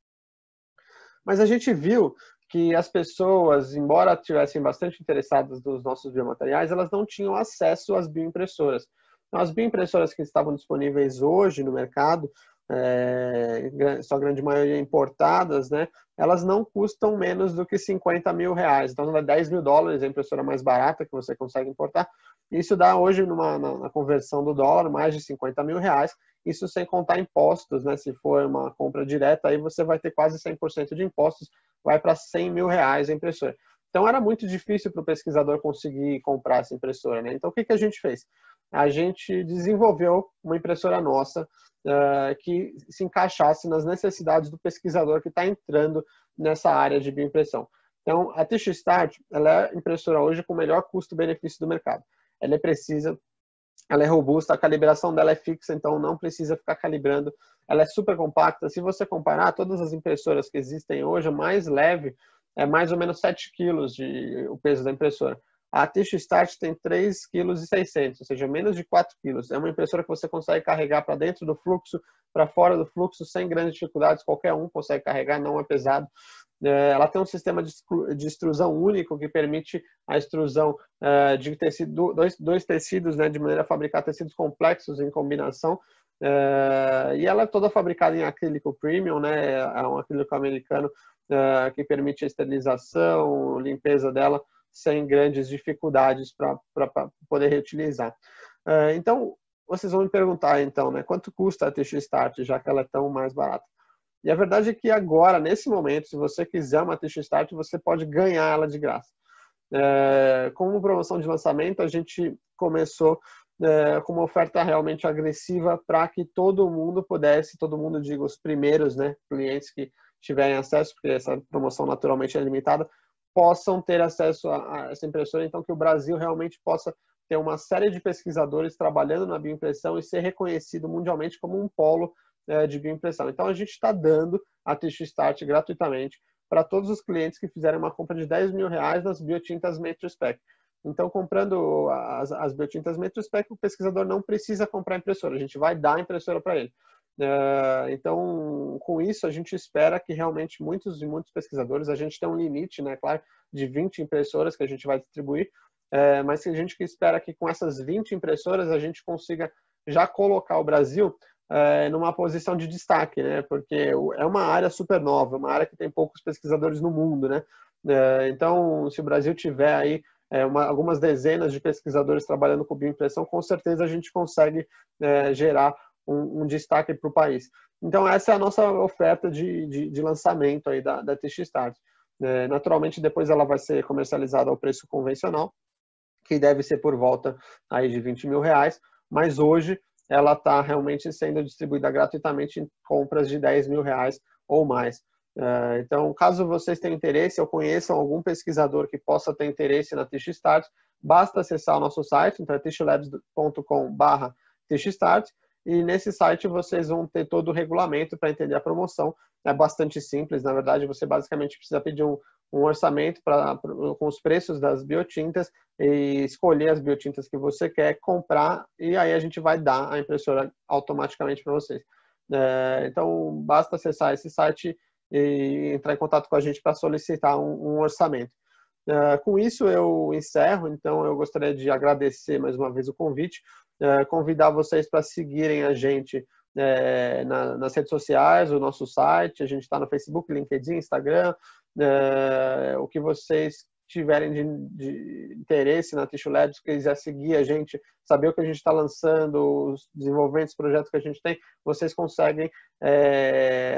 Mas a gente viu que as pessoas, embora estivessem bastante interessadas nos nossos biomateriais, elas não tinham acesso às bioimpressoras. Então, as bioimpressoras que estavam disponíveis hoje no mercado, sua grande maioria importadas, né, elas não custam menos do que 50 mil reais. Então, dá 10 mil dólares, a impressora mais barata que você consegue importar. Isso dá hoje, na conversão do dólar, mais de 50 mil reais. Isso sem contar impostos, né? Se for uma compra direta, aí você vai ter quase 100% de impostos, vai para 100 mil reais a impressora. Então, era muito difícil para o pesquisador conseguir comprar essa impressora, né? Então, o que a gente fez? A gente desenvolveu uma impressora nossa que se encaixasse nas necessidades do pesquisador que está entrando nessa área de bioimpressão. Então, a TissueStart, ela é a impressora hoje com o melhor custo-benefício do mercado. Ela é precisa, ela é robusta, a calibração dela é fixa, então não precisa ficar calibrando. Ela é super compacta. Se você comparar todas as impressoras que existem hoje, a mais leve é mais ou menos 7 quilos o peso da impressora. A TissueStart tem 3,6 kg, ou seja, menos de 4 quilos. É uma impressora que você consegue carregar para dentro do fluxo, para fora do fluxo, sem grandes dificuldades. Qualquer um consegue carregar, não é pesado. Ela tem um sistema de extrusão único que permite a extrusão de tecido, dois tecidos, né, de maneira a fabricar tecidos complexos em combinação. E ela é toda fabricada em acrílico premium, né, é um acrílico americano que permite a esterilização, limpeza dela sem grandes dificuldades para poder reutilizar. Então, vocês vão me perguntar, então, né, quanto custa a TissueStart, já que ela é tão mais barata? E a verdade é que agora, nesse momento, se você quiser uma TissueStart, você pode ganhar ela de graça. Como promoção de lançamento, a gente começou com uma oferta realmente agressiva para que todo mundo pudesse, todo mundo, digo, os primeiros, né, clientes que tiverem acesso, porque essa promoção naturalmente é limitada, possam ter acesso a essa impressora, então que o Brasil realmente possa ter uma série de pesquisadores trabalhando na bioimpressão e ser reconhecido mundialmente como um polo de bioimpressão. Então, a gente está dando a TissueStart gratuitamente para todos os clientes que fizerem uma compra de 10 mil reais nas biotintas Matrixpec. Então, comprando as biotintas Matrixpec, o pesquisador não precisa comprar a impressora, a gente vai dar a impressora para ele. Então, com isso, a gente espera que realmente muitos pesquisadores, a gente tem um limite, né, claro, de 20 impressoras que a gente vai distribuir, mas a gente espera que com essas 20 impressoras a gente consiga já colocar o Brasil numa posição de destaque, né, porque é uma área super nova, uma área que tem poucos pesquisadores no mundo, né, Então, se o Brasil tiver aí algumas dezenas de pesquisadores trabalhando com bioimpressão, com certeza a gente consegue gerar um destaque para o país. Então, essa é a nossa oferta de lançamento aí da TX-Start. Naturalmente, depois ela vai ser comercializada ao preço convencional, que deve ser por volta aí de R$20 mil, mas hoje ela está realmente sendo distribuída gratuitamente em compras de R$10 mil ou mais. Então, caso vocês tenham interesse ou conheçam algum pesquisador que possa ter interesse na TX-Start, basta acessar o nosso site, então é txlabs.com/TXStart, e nesse site vocês vão ter todo o regulamento para entender a promoção. É bastante simples, na verdade, você basicamente precisa pedir um orçamento com os preços das biotintas e escolher as biotintas que você quer comprar, e aí a gente vai dar a impressora automaticamente para vocês. Então, basta acessar esse site e entrar em contato com a gente para solicitar um orçamento. Com isso eu encerro, então eu gostaria de agradecer mais uma vez o convite, convidar vocês para seguirem a gente nas redes sociais, o nosso site, a gente está no Facebook, LinkedIn, Instagram, o que vocês tiverem de interesse na Tissue Labs, quiser seguir a gente, saber o que a gente está lançando, os desenvolvimentos, projetos que a gente tem, vocês conseguem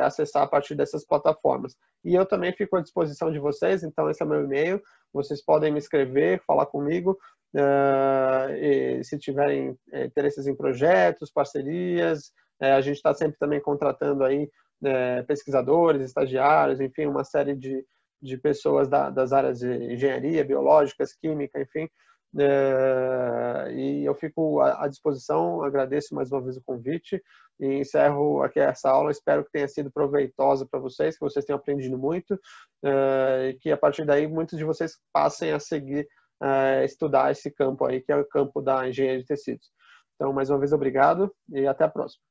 acessar a partir dessas plataformas. E eu também fico à disposição de vocês, então esse é o meu e-mail, vocês podem me escrever, falar comigo, e se tiverem interesses em projetos, parcerias, a gente está sempre também contratando aí pesquisadores, estagiários, enfim, uma série de pessoas das áreas de engenharia, biológicas, química, enfim. E eu fico à disposição, agradeço mais uma vez o convite e encerro aqui essa aula. Espero que tenha sido proveitosa para vocês, que vocês tenham aprendido muito e que a partir daí muitos de vocês passem a seguir, estudar esse campo aí, que é o campo da engenharia de tecidos. Então, mais uma vez, obrigado e até a próxima.